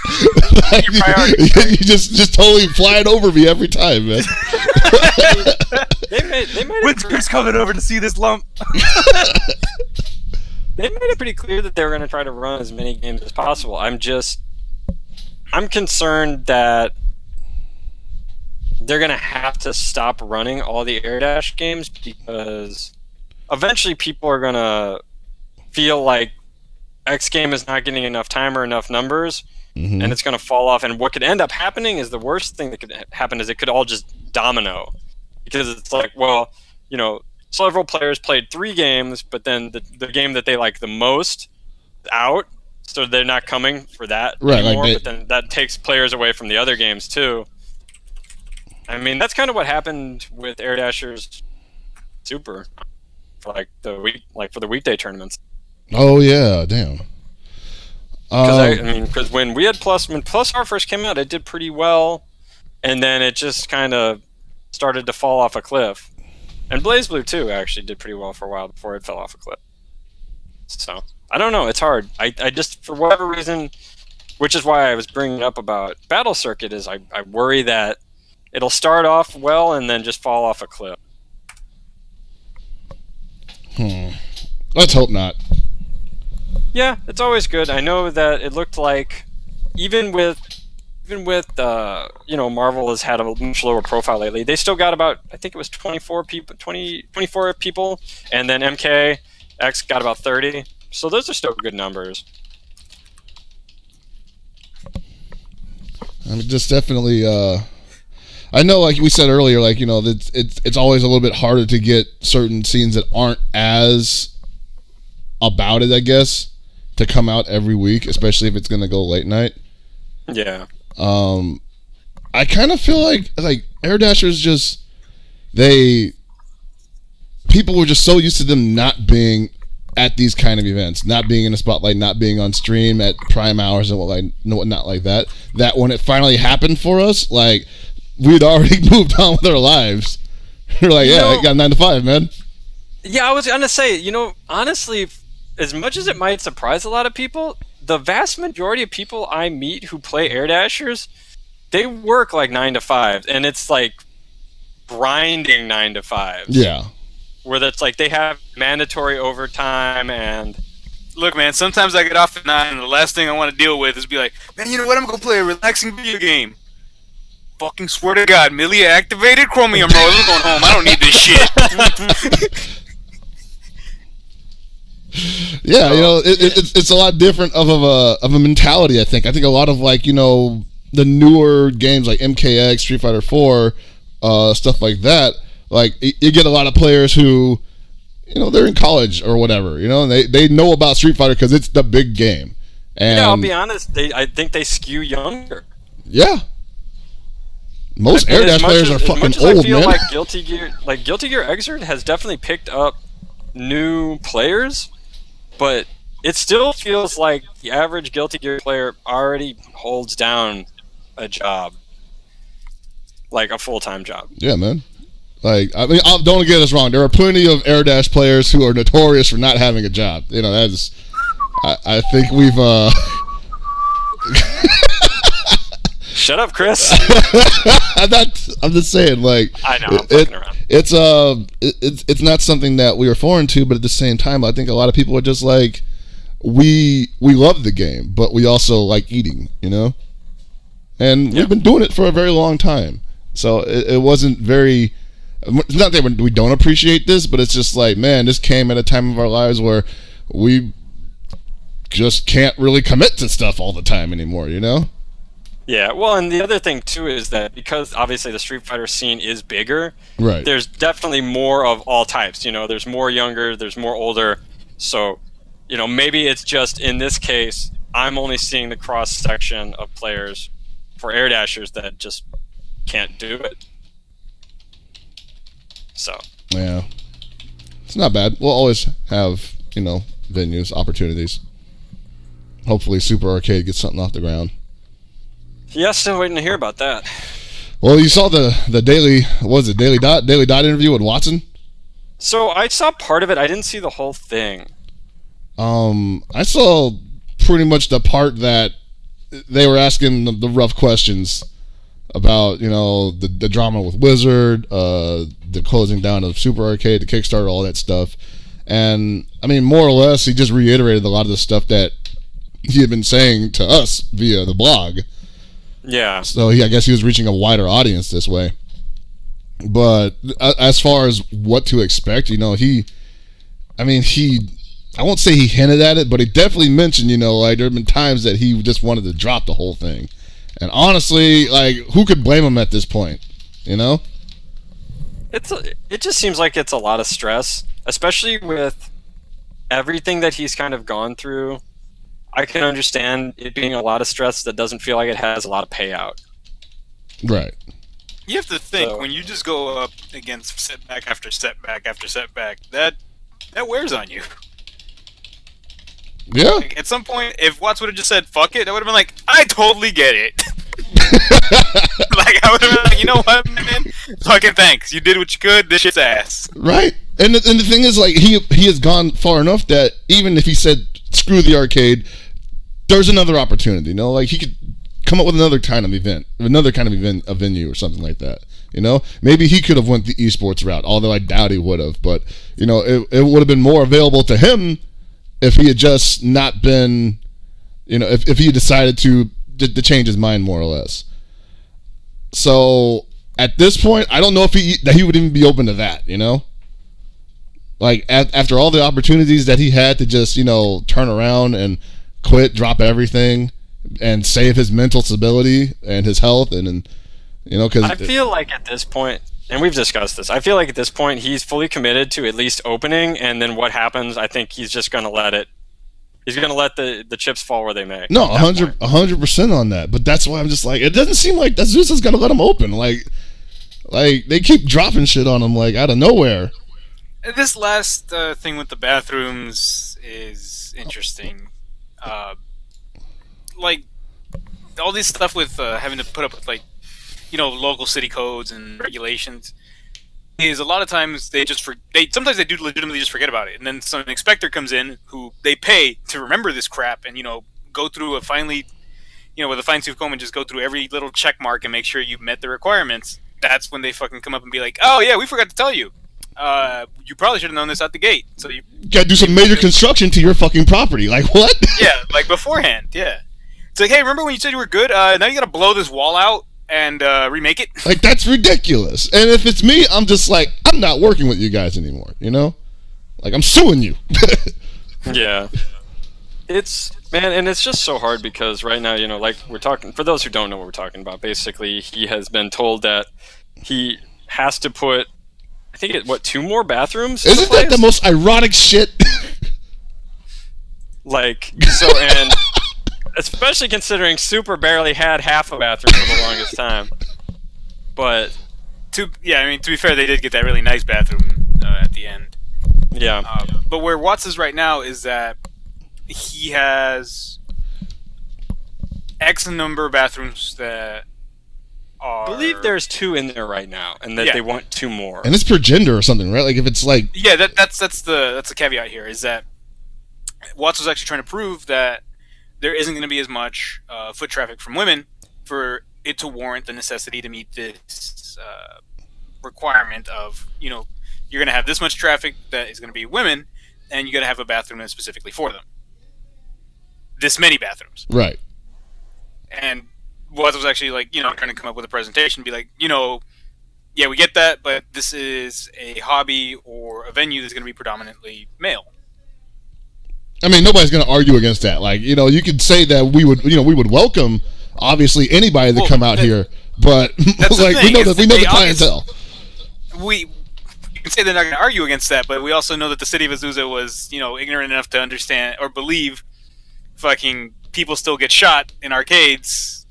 Speaker 4: priorities, right?
Speaker 1: You just totally fly it over me every time, man.
Speaker 3: they made it
Speaker 4: Winter's coming over to see this lump.
Speaker 3: They made it pretty clear that they were going to try to run as many games as possible. I'm concerned that they're going to have to stop running all the Air Dash games because eventually people are going to feel like X game is not getting enough time or enough numbers, and it's going to fall off. And what could end up happening is the worst thing that could happen is it could all just domino, because it's like, well, several players played 3 games, but then the game that they like the most out, so they're not coming for that anymore. But then that takes players away from the other games too. I mean, that's kind of what happened with Air Dashers Super for for the weekday tournaments.
Speaker 1: Oh yeah, damn.
Speaker 3: Because when Plus R first came out, it did pretty well, and then it just kind of started to fall off a cliff. And BlazBlue too actually did pretty well for a while before it fell off a cliff. So I don't know. It's hard. I just, for whatever reason, which is why I was bringing up about Battle Circuit, is I worry that it'll start off well and then just fall off a cliff.
Speaker 1: Let's hope not.
Speaker 3: Yeah, it's always good. I know that it looked like even with Marvel has had a much lower profile lately. They still got about, I think it was 24 people, and then MKX got about 30. So those are still good numbers.
Speaker 1: I mean, just definitely. I know, like we said earlier, it's always a little bit harder to get certain scenes that aren't as about it, I guess, to come out every week, especially if it's going to go late night.
Speaker 3: Yeah.
Speaker 1: I kind of feel like Air Dashers people were just so used to them not being at these kind of events, not being in the spotlight, not being on stream at prime hours and whatnot like that when it finally happened for us, we'd already moved on with our lives. We're like, I got 9 to 5, man.
Speaker 3: Yeah, I was gonna say, honestly, as much as it might surprise a lot of people, the vast majority of people I meet who play Air Dashers, they work 9 to 5, and it's grinding 9 to 5.
Speaker 1: Yeah.
Speaker 3: Where that's they have mandatory overtime and...
Speaker 5: Look, man, sometimes I get off at 9 and the last thing I want to deal with is be like, man, you know what, I'm going to play a relaxing video game. Fucking swear to God, Millie activated Chromium Rose, I'm going home, I don't need this shit.
Speaker 1: Yeah, it's a lot different of a mentality. I think a lot of the newer games like MKX, Street Fighter 4, stuff like that. You get a lot of players who, they're in college or whatever, and they know about Street Fighter because it's the big game. And
Speaker 3: I'll be honest, I think they skew younger.
Speaker 1: Yeah. Most Air Dash players are fucking old,
Speaker 3: I feel
Speaker 1: man.
Speaker 3: like Guilty Gear Xrd has definitely picked up new players, but it still feels like the average Guilty Gear player already holds down a job, like a full-time job.
Speaker 1: Yeah, man. Like, I mean, don't get us wrong. There are plenty of Air Dash players who are notorious for not having a job. You know, that's. I think we've.
Speaker 3: Shut up, Chris.
Speaker 1: I'm just saying, like.
Speaker 3: I know. I'm fucking around.
Speaker 1: It's not something that we are foreign to, but at the same time, I think a lot of people are just like, we love the game, but we also like eating. You know, and we've been doing it for a very long time, so it wasn't very. It's not that we don't appreciate this, but it's just like, man, this came at a time of our lives where we just can't really commit to stuff all the time anymore, you know?
Speaker 3: Yeah, well, and the other thing, too, is that because obviously the Street Fighter scene is bigger,
Speaker 1: right?
Speaker 3: There's definitely more of all types, you know? There's more younger, there's more older, so, you know, maybe it's just, in this case, I'm only seeing the cross-section of players for Air Dashers that just can't do it. So
Speaker 1: yeah, it's not bad. We'll always have, you know, venues, opportunities. Hopefully Super Arcade gets something off the ground.
Speaker 3: Yeah, still waiting to hear about that.
Speaker 1: Well, you saw the Daily Dot interview with Watson?
Speaker 3: So I saw part of it. I didn't see the whole thing.
Speaker 1: I saw pretty much the part that they were asking the rough questions about, you know, the drama with Wizard, the closing down of Super Arcade, the Kickstarter, all that stuff. And, I mean, more or less, he just reiterated a lot of the stuff that he had been saying to us via the blog.
Speaker 3: Yeah. So
Speaker 1: I guess he was reaching a wider audience this way. But as far as what to expect, you know, I won't say he hinted at it, but he definitely mentioned, you know, like, there have been times that he just wanted to drop the whole thing. And honestly, like, who could blame him at this point? You know?
Speaker 3: it just seems like it's a lot of stress, especially with everything that he's kind of gone through. I can understand it being a lot of stress that doesn't feel like it has a lot of payout.
Speaker 1: Right.
Speaker 5: You have to think, when you just go up against setback after setback after setback, that wears on you.
Speaker 1: Yeah.
Speaker 5: Like, at some point, if Watts would have just said "fuck it," I would have been like, "I totally get it." Like, I would have been like, "You know what, man? Fucking thanks. You did what you could. This shit's ass."
Speaker 1: Right. And the thing is, like, he has gone far enough that even if he said screw the arcade, there's another opportunity. You know, like, he could come up with another kind of event, a venue or something like that. You know, maybe he could have went the esports route, although I doubt he would have. But, you know, it would have been more available to him if he had just not been, you know, if he had decided to change his mind more or less. So at this point, I don't know if he would even be open to that, you know? Like, after all the opportunities that he had to just, you know, turn around and quit, drop everything, and save his mental stability and his health, and you know, because
Speaker 3: I feel like at this point, and we've discussed this, I feel like at this point he's fully committed to at least opening, and then what happens, I think he's just going to let it. He's going to let the chips fall where they may.
Speaker 1: No, 100% on that. But that's why I'm just like, it doesn't seem like that Zeus is going to let him open. Like they keep dropping shit on him like out of nowhere.
Speaker 5: This last thing with the bathrooms is interesting. Like, all this stuff with having to put up with, like, you know, local city codes and regulations is a lot of times sometimes they do legitimately just forget about it, and then some inspector comes in who they pay to remember this crap and, you know, go through with a fine-tooth comb and just go through every little check mark and make sure you met the requirements. That's when they fucking come up and be like, "Oh yeah, we forgot to tell you. You probably should have known this out the gate." So you
Speaker 1: gotta do some major construction to your fucking property. Like, what?
Speaker 5: Yeah, like beforehand. Yeah, it's like, hey, remember when you said you were good? Now you gotta blow this wall out and remake it.
Speaker 1: Like, that's ridiculous. And if it's me, I'm just like, I'm not working with you guys anymore. You know, like, I'm suing you.
Speaker 3: Yeah, and it's just so hard because right now, you know, like, we're talking, for those who don't know what we're talking about, basically he has been told that he has to put, I think 2 more bathrooms?
Speaker 1: Isn't that the most ironic shit?
Speaker 3: Like, so, and especially considering Super barely had half a bathroom for the longest time. But
Speaker 5: to be fair, they did get that really nice bathroom at the end.
Speaker 3: Yeah.
Speaker 5: But where Watts is right now is that he has X number of bathrooms that
Speaker 3: I believe there's 2 in there right now, and that they want 2 more.
Speaker 1: And it's per gender or something, right? Like if it's like
Speaker 5: that's the caveat here is that Watts was actually trying to prove that there isn't going to be as much foot traffic from women for it to warrant the necessity to meet this requirement of, you know, you're going to have this much traffic that is going to be women, and you got to have a bathroom that's specifically for them. This many bathrooms.
Speaker 1: Right.
Speaker 5: And Watts was actually like, you know, trying to come up with a presentation, be like, you know, yeah, we get that, but this is a hobby or a venue that's going to be predominantly male.
Speaker 1: I mean, nobody's going to argue against that. Like, you know, you could say that we would welcome, obviously, anybody to come out here, but like we know the clientele.
Speaker 5: You can say they're not going to argue against that, but we also know that the city of Azusa was, you know, ignorant enough to understand or believe fucking people still get shot in arcades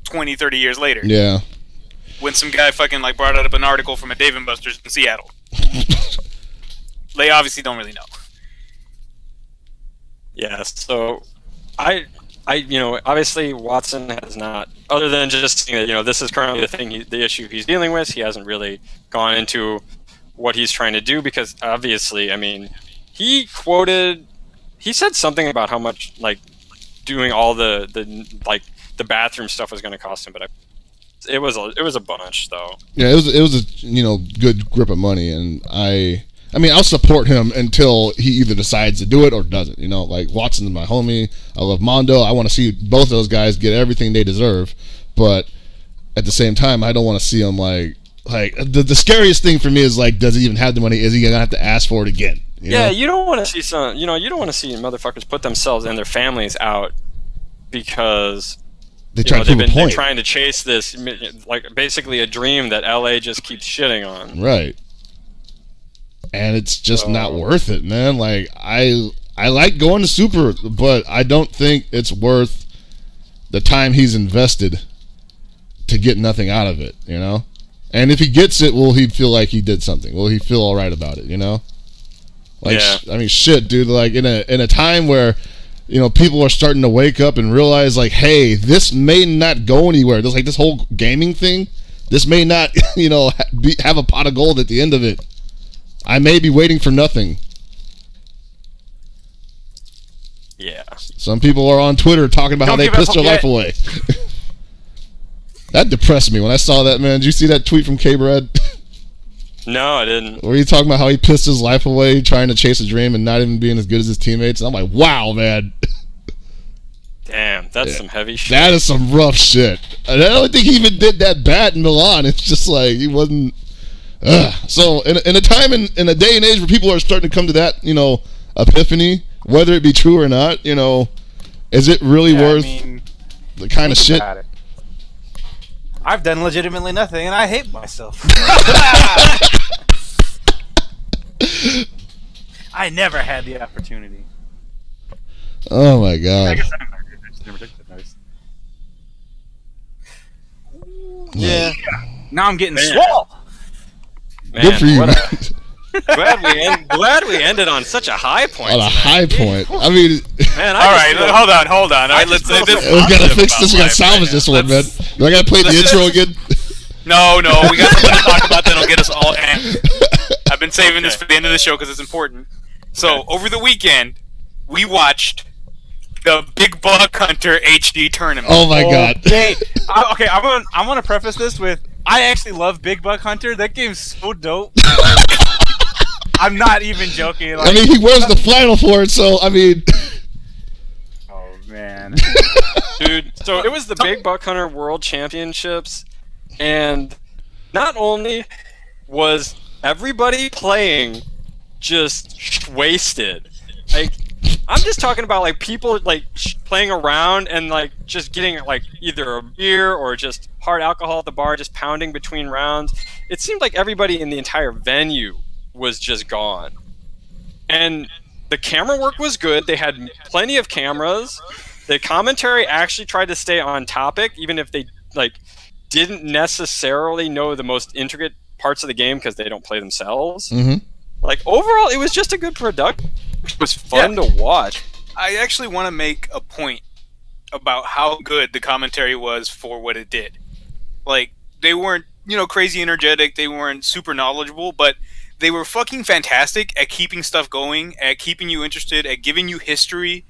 Speaker 5: 20, 30 years later.
Speaker 1: Yeah.
Speaker 5: When some guy fucking like brought up an article from a Dave & Buster's in Seattle. They obviously don't really know.
Speaker 3: Yeah, so I you know, obviously Watson has not, other than just saying that, you know, this is currently the issue he's dealing with, he hasn't really gone into what he's trying to do, because obviously, I mean, he said something about how much, like, doing all the bathroom stuff was going to cost him, but it was a bunch, though.
Speaker 1: Yeah, it was a, you know, good grip of money, and I mean, I'll support him until he either decides to do it or doesn't. You know, like Watson's my homie. I love Mondo. I want to see both those guys get everything they deserve, but at the same time, I don't want to see them like the scariest thing for me is like, does he even have the money? Is he gonna have to ask for it again? You know?
Speaker 3: You don't want to see you don't want to see motherfuckers put themselves and their families out because
Speaker 1: they've been
Speaker 3: trying to chase this, like, basically a dream that LA just keeps shitting on.
Speaker 1: Right. And it's just not worth it, man. Like, I like going to Super, but I don't think it's worth the time he's invested to get nothing out of it, you know? And if he gets it, will he feel like he did something? Will he feel all right about it, you know? Like, I mean, shit, dude. Like, in a time where, you know, people are starting to wake up and realize, like, hey, this may not go anywhere. There's like this whole gaming thing. This may not, you know, have a pot of gold at the end of it. I may be waiting for nothing.
Speaker 3: Yeah.
Speaker 1: Some people are on Twitter talking about how they pissed their life away. That depressed me when I saw that, man. Did you see that tweet from K-Bread?
Speaker 3: No, I didn't.
Speaker 1: Where he talking about how he pissed his life away trying to chase a dream and not even being as good as his teammates. And I'm like, wow, man.
Speaker 3: Damn, that's some heavy shit.
Speaker 1: That is some rough shit. And I don't think he even did that bad in Milan. It's just like he wasn't... So in a time in a day and age where people are starting to come to that, you know, epiphany, whether it be true or not, you know, is it really worth the kind of shit?
Speaker 4: I've done legitimately nothing, and I hate myself. I never had the opportunity.
Speaker 1: Oh my god!
Speaker 4: I guess I never took that notice. Yeah. Now I'm getting swole.
Speaker 3: Man,
Speaker 1: good for you.
Speaker 3: Glad we ended on such a high point.
Speaker 1: On a high point. I mean,
Speaker 5: man. All right, hold on. All right, let's.
Speaker 1: We gotta fix this. We gotta salvage this one, man. Do I gotta play the intro again?
Speaker 5: No. We got something to talk about that'll get us all amped. I've been saving this for the end of the show because it's important. So over the weekend, we watched the Big Buck Hunter HD tournament.
Speaker 1: Oh my god.
Speaker 4: Okay, I'm gonna preface this with, I actually love Big Buck Hunter. That game's so dope. I'm not even joking. Like,
Speaker 1: I mean, he wears the flannel for it, so I mean.
Speaker 4: Oh man,
Speaker 3: dude. So it was the Big Buck Hunter World Championships, and not only was everybody playing just wasted, like, I'm just talking about, like, people, like, playing around and, like, just getting, like, either a beer or just hard alcohol at the bar, just pounding between rounds. It seemed like everybody in the entire venue was just gone. And the camera work was good. They had plenty of cameras. The commentary actually tried to stay on topic, even if they, like, didn't necessarily know the most intricate parts of the game because they don't play themselves.
Speaker 1: Mm-hmm.
Speaker 3: Like, overall, it was just a good production. It was fun to watch.
Speaker 5: I actually want to make a point about how good the commentary was for what it did. Like, they weren't, crazy energetic. They weren't super knowledgeable, but they were fucking fantastic at keeping stuff going, at keeping you interested, at giving you history,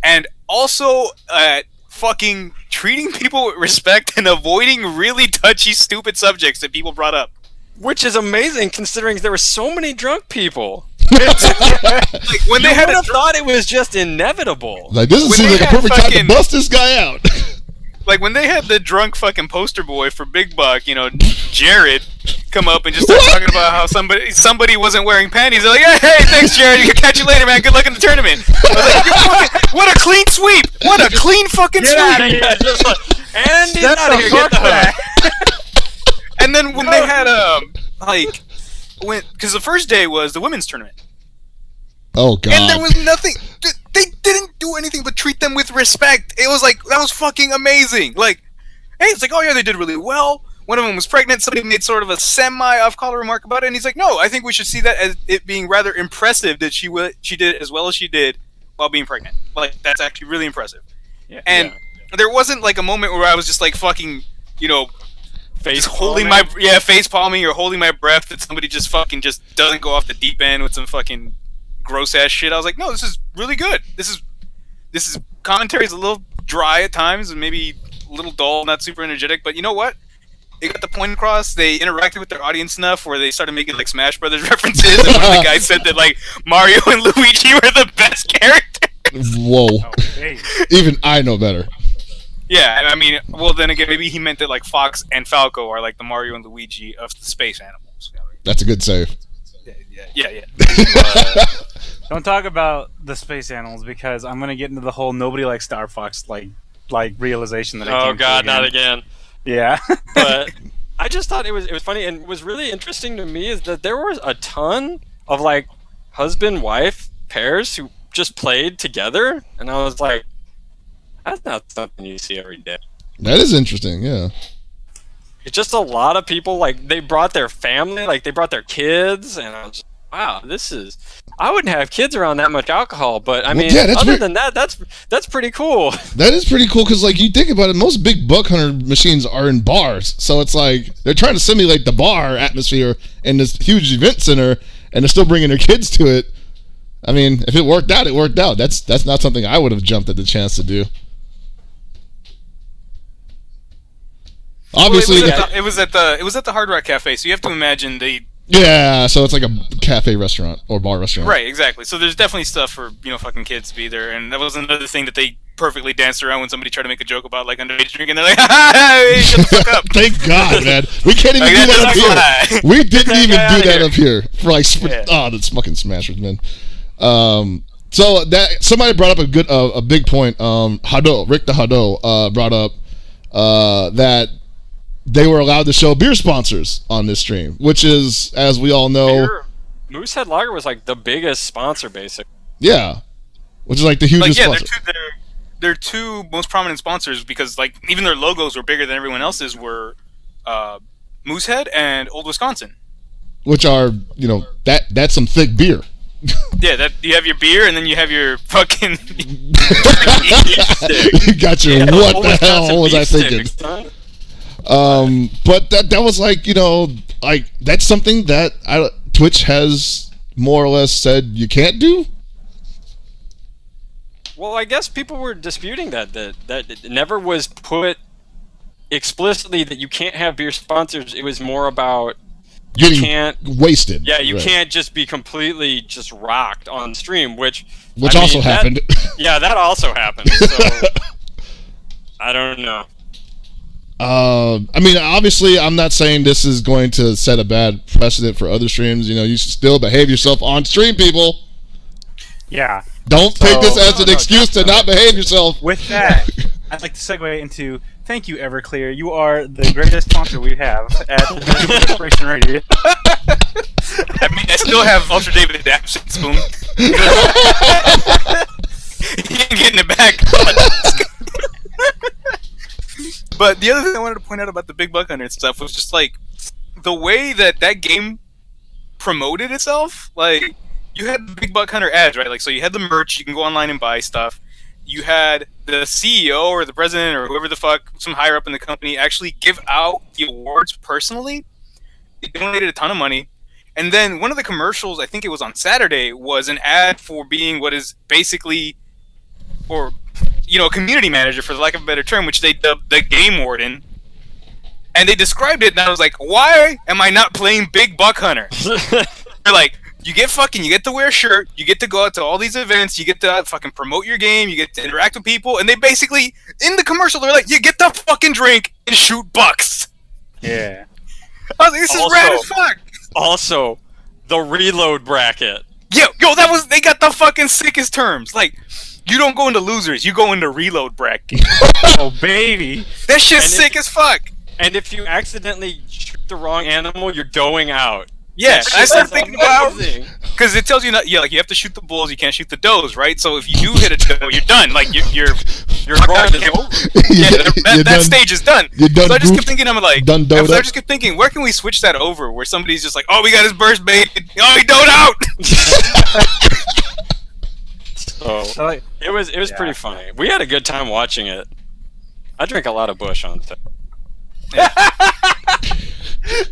Speaker 5: and also at fucking treating people with respect and avoiding really touchy, stupid subjects that people brought up.
Speaker 3: Which is amazing considering there were so many drunk people.
Speaker 5: Like, when
Speaker 3: You
Speaker 5: they had
Speaker 3: would have thought it was just inevitable.
Speaker 1: Like, this
Speaker 5: When
Speaker 1: seems
Speaker 5: they
Speaker 1: like a
Speaker 5: had
Speaker 1: perfect time to
Speaker 5: fucking-
Speaker 1: bust this guy out.
Speaker 5: Like, when they had the drunk fucking poster boy for Big Buck, Jared, come up and just start talking about how somebody wasn't wearing panties. They're like, hey, thanks, Jared. Catch you later, man. Good luck in the tournament. I was like, what a clean sweep. What a clean fucking sweep.
Speaker 3: Yeah, just like, and he's
Speaker 4: That's
Speaker 3: out of
Speaker 4: a
Speaker 3: here. Get the
Speaker 4: fuck
Speaker 3: hook.
Speaker 5: And then when they had, because the first day was the women's tournament.
Speaker 1: Oh, God.
Speaker 5: And there was nothing. They didn't do anything but treat them with respect. It was like, that was fucking amazing. Like, hey, it's like, oh yeah, they did really well. One of them was pregnant. Somebody made sort of a semi-off-color remark about it, and he's like, no, I think we should see that as it being rather impressive that she did as well as she did while being pregnant. Like, that's actually really impressive.
Speaker 3: Yeah,
Speaker 5: And there wasn't like a moment where I was just like fucking,
Speaker 3: face
Speaker 5: just holding face palming or holding my breath that somebody just fucking just doesn't go off the deep end with some fucking gross ass shit. I was like, no, this is really good. This is commentary is a little dry at times and maybe a little dull, not super energetic, but you know what? They got the point across. They interacted with their audience enough where they started making like Smash Brothers references, and one of the guys said that like Mario and Luigi were the best characters.
Speaker 1: Whoa.
Speaker 4: Oh, hey.
Speaker 1: Even I know better.
Speaker 5: Yeah, I mean, well, then again, maybe he meant that like Fox and Falco are like the Mario and Luigi of the space animals.
Speaker 1: That's a good save.
Speaker 5: Yeah.
Speaker 4: Don't talk about the space animals because I'm gonna get into the whole nobody likes Star Fox like realization that I
Speaker 3: Oh
Speaker 4: came to
Speaker 3: God, not again.
Speaker 4: Yeah.
Speaker 3: But I just thought it was funny, and what was really interesting to me is that there was a ton of like husband-wife pairs who just played together, and I was like, that's not something you see every day.
Speaker 1: That is interesting, yeah.
Speaker 3: It's just a lot of people, like, they brought their family, like, they brought their kids, and I was just, wow, I wouldn't have kids around that much alcohol, but, I mean,
Speaker 1: yeah, that's
Speaker 3: other than that, that's pretty cool.
Speaker 1: That is pretty cool because, like, you think about it, most big buck hunter machines are in bars. So it's like they're trying to simulate the bar atmosphere in this huge event center, and they're still bringing their kids to it. I mean, if it worked out, it worked out. That's not something I would have jumped at the chance to do. Obviously,
Speaker 5: it was at the Hard Rock Cafe, so you have to imagine
Speaker 1: yeah. So it's like a cafe restaurant or bar restaurant,
Speaker 5: right? Exactly. So there's definitely stuff for fucking kids to be there, and that was another thing that they perfectly danced around when somebody tried to make a joke about like underage drinking. They're like, hey, shut the fuck up.
Speaker 1: Thank God, man. We can't even
Speaker 5: Like,
Speaker 1: do
Speaker 5: that
Speaker 1: that up
Speaker 5: doesn't
Speaker 1: here.
Speaker 5: fly.
Speaker 1: We didn't even
Speaker 3: guy
Speaker 1: do
Speaker 3: outta
Speaker 1: that
Speaker 3: here.
Speaker 1: up here for like.
Speaker 5: Yeah.
Speaker 1: That's fucking smashers, man. So that somebody brought up a big point. Rick the Hado brought up that they were allowed to show beer sponsors on this stream, which is, as we all know,
Speaker 3: Moosehead Lager was like the biggest sponsor, basically.
Speaker 1: yeah, which is like the hugest
Speaker 5: Like, yeah,
Speaker 1: sponsor.
Speaker 5: their two most prominent sponsors, because like even their logos were bigger than everyone else's, were Moosehead and Old Wisconsin.
Speaker 1: Which are, that's some thick beer.
Speaker 5: Yeah, that you have your beer and then you have your fucking.
Speaker 1: You got your what
Speaker 3: Old
Speaker 1: the hell
Speaker 3: Wisconsin
Speaker 1: was I
Speaker 3: beef
Speaker 1: thinking?
Speaker 3: sticks, huh?
Speaker 1: But that was like, like that's something that Twitch has more or less said you can't do.
Speaker 3: Well, I guess people were disputing that it never was put explicitly that you can't have beer sponsors. It was more about you
Speaker 1: Getting
Speaker 3: can't.
Speaker 1: wasted.
Speaker 3: Yeah, you
Speaker 1: Right.
Speaker 3: can't just be completely just rocked on stream, which
Speaker 1: Also happened.
Speaker 3: Yeah, that also happened. So I don't know.
Speaker 1: I mean, obviously, I'm not saying this is going to set a bad precedent for other streams. You should still behave yourself on stream, people.
Speaker 4: Yeah.
Speaker 1: Don't take this as an excuse to not behave yourself.
Speaker 4: With that, I'd like to segue into thank you, Everclear. You are the greatest sponsor we have at Desperation Radio.
Speaker 5: I mean, I still have Ultra David Adaption Spoon. He ain't getting it back. But the other thing I wanted to point out about the Big Buck Hunter and stuff was just like the way that game promoted itself. Like, you had the Big Buck Hunter ads, right? Like, so you had the merch, you can go online and buy stuff, you had the CEO or the president or whoever the fuck, some higher up in the company, actually give out the awards personally. They donated a ton of money. And then one of the commercials, I think it was on Saturday, was an ad for being what is basically, or, a community manager, for the lack of a better term, which they dubbed the game warden. And they described it, and I was like, why am I not playing Big Buck Hunter? They're like, you get to wear a shirt, you get to go out to all these events, you get to fucking promote your game, you get to interact with people, and they basically, in the commercial, they're like, you get to fucking drink and shoot bucks.
Speaker 4: Yeah.
Speaker 5: I was like, this is rad as fuck.
Speaker 3: Also, the reload bracket.
Speaker 5: Yo, they got the fucking sickest terms. Like, you don't go into losers, you go into reload bracket.
Speaker 4: Oh, baby.
Speaker 5: That shit's sick as fuck.
Speaker 3: And if you accidentally shoot the wrong animal, you're doing out.
Speaker 5: Yeah, I started thinking about,
Speaker 3: amazing.
Speaker 5: because it tells you not, like you have to shoot the bulls, you can't shoot the does, right? So if you do hit a doe, you're done. Like your run is over. That stage is done.
Speaker 1: You're done.
Speaker 5: So I just kept thinking, I just kept thinking, where can we switch that over? Where somebody's just like, oh, we got his burst bait. Oh, he doed out.
Speaker 3: So it was pretty funny. We had a good time watching it. I drank a lot of Bush on it.
Speaker 5: Yeah.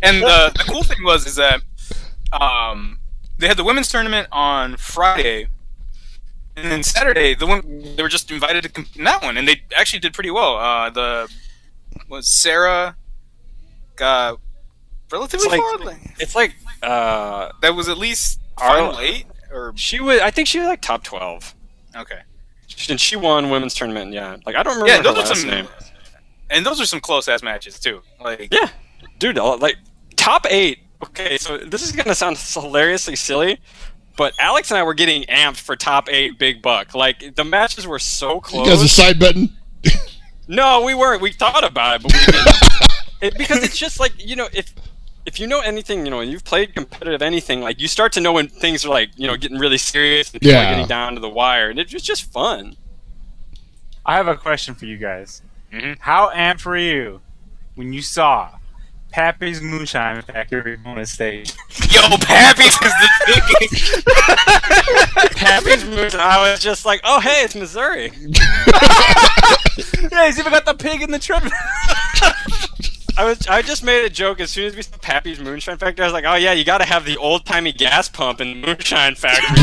Speaker 5: And the cool thing is that they had the women's tournament on Friday, and then Saturday they were just invited to compete in that one, and they actually did pretty well. Sarah got relatively far.
Speaker 3: It's like
Speaker 5: that was at least final 8, or
Speaker 3: I think she was like top 12.
Speaker 5: Okay,
Speaker 3: and she won women's tournament. Yeah, like I don't remember her last name.
Speaker 5: And those are some close ass matches too. Like
Speaker 3: yeah, dude, like top 8. Okay, so this is gonna sound hilariously silly, but Alex and I were getting amped for top 8 Big Buck. Like the matches were so close.
Speaker 1: You guys are side betting?
Speaker 3: No, we weren't. We thought about it, but we didn't. Because it's just like if you know anything, you've played competitive anything, like you start to know when things are like getting really serious and people are getting down to the wire, and it's just fun.
Speaker 4: I have a question for you guys.
Speaker 5: Mm-hmm.
Speaker 4: How amped were you when you saw Pappy's Moonshine Factory on the stage?
Speaker 5: Yo, Pappy's is the biggest.
Speaker 3: Pappy's Moonshine. I was just like, oh hey, it's Missouri.
Speaker 4: Yeah, he's even got the pig in the treadmill.
Speaker 3: I just made a joke as soon as we saw Pappy's Moonshine Factory. I was like, oh yeah, you got to have the old timey gas pump in the Moonshine Factory.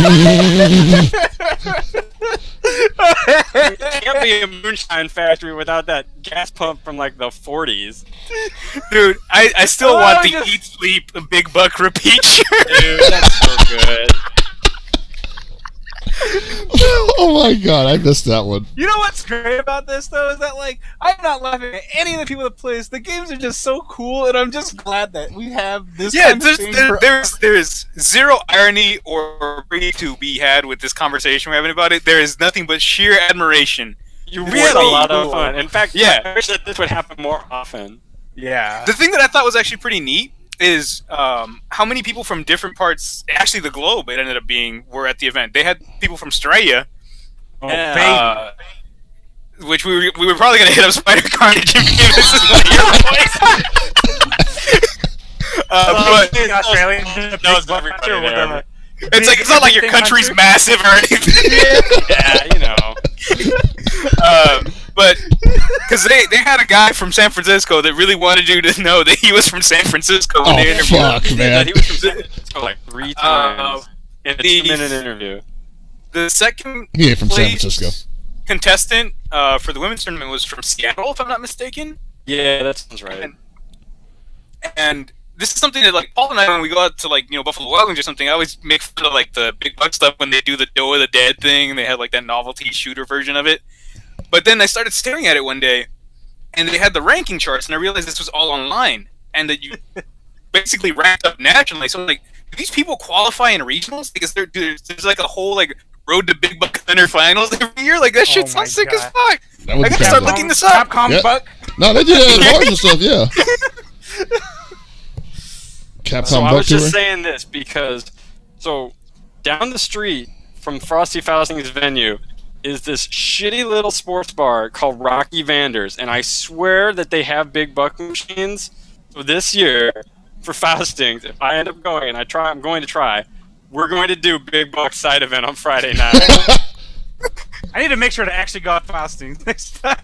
Speaker 3: It can't be a Moonshine Factory without that gas pump from like the 40s.
Speaker 5: Dude, I still want the Eat Sleep Big Buck repeat shirt.
Speaker 3: Dude, that's so good.
Speaker 1: Oh my god, I missed that one.
Speaker 4: You know what's great about this though is that like I'm not laughing at any of the people that play this. The games are just so cool, and I'm just glad that we have this.
Speaker 5: Yeah,
Speaker 4: kind of thing
Speaker 5: there's zero irony or free to be had with this conversation we're having about it. There is nothing but sheer admiration.
Speaker 3: We had a lot of fun. In fact,
Speaker 5: yeah.
Speaker 3: I wish that this would happen more often.
Speaker 4: Yeah.
Speaker 5: The thing that I thought was actually pretty neat is how many people from different parts, actually the globe it ended up being, were at the event. They had people from Australia, which we were probably going to hit up Spider Carnage and give this is one of your points. But
Speaker 4: Australian
Speaker 3: knows everybody there.
Speaker 5: It's like, it's not like your country's massive or anything.
Speaker 3: Yeah,
Speaker 5: But because they had a guy from San Francisco that really wanted you to know that he was from San Francisco when they interviewed him.
Speaker 1: Fuck, man.
Speaker 3: He was from San Francisco like 3 times in a 2-minute interview.
Speaker 5: The second
Speaker 1: Yeah, from San
Speaker 5: place
Speaker 1: Francisco.
Speaker 5: contestant for the women's tournament was from Seattle, if I'm not mistaken.
Speaker 3: Yeah, that sounds right.
Speaker 5: And this is something that, like, Paul and I, when we go out to, like, Buffalo Wild Wings or something, I always make fun of, like, the Big Buck stuff when they do the Doe of the Dead thing, and they had, like, that novelty shooter version of it. But then I started staring at it one day, and they had the ranking charts, and I realized this was all online, and that you basically ranked up nationally. So, like, do these people qualify in regionals? Because there's like, a whole, like, Road to Big Buck Hunter finals every year? Like, that shit sounds sick as fuck! I gotta start looking this up!
Speaker 4: Capcom Buck?
Speaker 1: No, they did it at bars and stuff, yeah. Capcom
Speaker 3: So I
Speaker 1: Buck
Speaker 3: was just
Speaker 1: Tour.
Speaker 3: saying this because, down the street from Frosty Fausting's venue is this shitty little sports bar called Rocky Vander's, and I swear that they have Big Buck machines. So this year, for Fausting's, if I end up going, and I'm going to try, we're going to do Big Buck side event on Friday night.
Speaker 4: I need to make sure to actually go out fasting next time.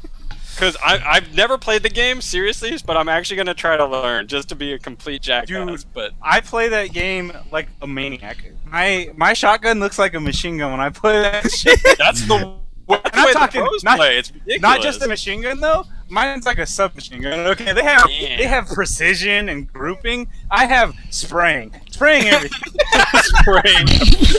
Speaker 3: Because I've never played the game, seriously, but I'm actually going to try to learn, just to be a complete jackass.
Speaker 4: Dude,
Speaker 3: but
Speaker 4: I play that game like a maniac. My shotgun looks like a machine gun when I play that shit.
Speaker 3: that's the way
Speaker 4: talking-
Speaker 3: the pros
Speaker 4: not-
Speaker 3: play. It's ridiculous.
Speaker 4: Not just a machine gun though. Mine's like a submachine gun. Okay, they have precision and grouping. I have spraying everything.
Speaker 3: spraying.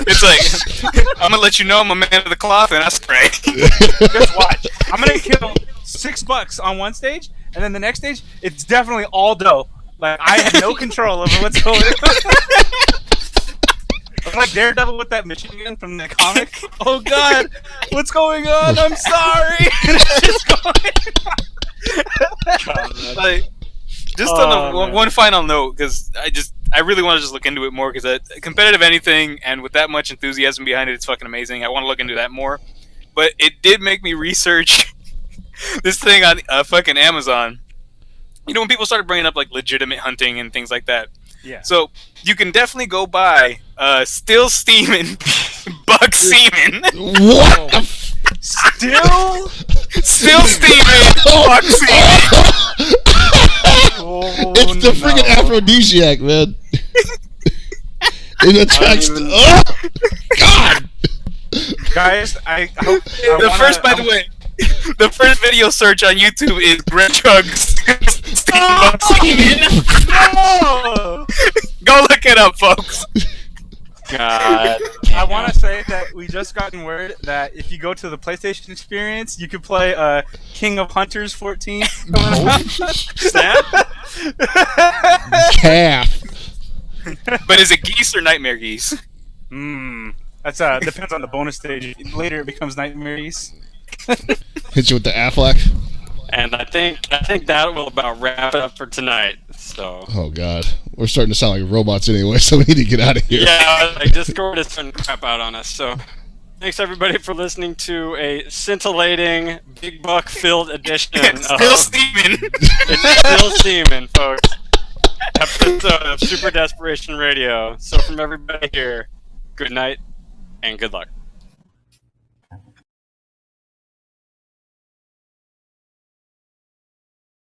Speaker 5: It's like, I'm gonna let you know I'm a man of the cloth and I spray.
Speaker 4: Just watch. I'm gonna kill $6 on one stage, and then the next stage, it's definitely all dough. Like I have no control over what's going on. I'm like Daredevil with that machine gun from the comic. Oh God, what's going on? I'm sorry. It's just going.
Speaker 5: Like, just on one final note, because I really want to just look into it more, because competitive anything, and with that much enthusiasm behind it, it's fucking amazing. I want to look into that more. But it did make me research this thing on fucking Amazon. You know, when people started bringing up like legitimate hunting and things like that.
Speaker 4: Yeah.
Speaker 5: So you can definitely go buy still steaming buck semen.
Speaker 1: What? the f-
Speaker 4: Still.
Speaker 5: Still steaming buck semen.
Speaker 4: Oh,
Speaker 1: It's the freaking aphrodisiac, man. It attracts.
Speaker 3: even-
Speaker 1: Oh, God.
Speaker 4: Guys, I hope.
Speaker 5: The first video search on YouTube is Brent Chugs steaming buck semen.
Speaker 4: No!
Speaker 5: Go look it up, folks.
Speaker 3: God.
Speaker 4: I want to say that we just gotten word that if you go to the PlayStation Experience, you could play King of Hunters 14.
Speaker 3: Snap?
Speaker 1: Calf.
Speaker 5: But is it geese or nightmare geese?
Speaker 4: That's depends on the bonus stage. Later it becomes Nightmare Geese.
Speaker 1: Hit you with the Aflac.
Speaker 3: And I think that will about wrap it up for tonight. So.
Speaker 1: Oh, God. We're starting to sound like robots anyway, so we need to get out of here.
Speaker 3: Yeah, like Discord is trying to crap out on us. So, thanks everybody for listening to a scintillating, big buck filled edition.
Speaker 5: It's still steaming.
Speaker 3: It's still steaming, folks. Episode of Super Desperation Radio. So, from everybody here, good night and good luck.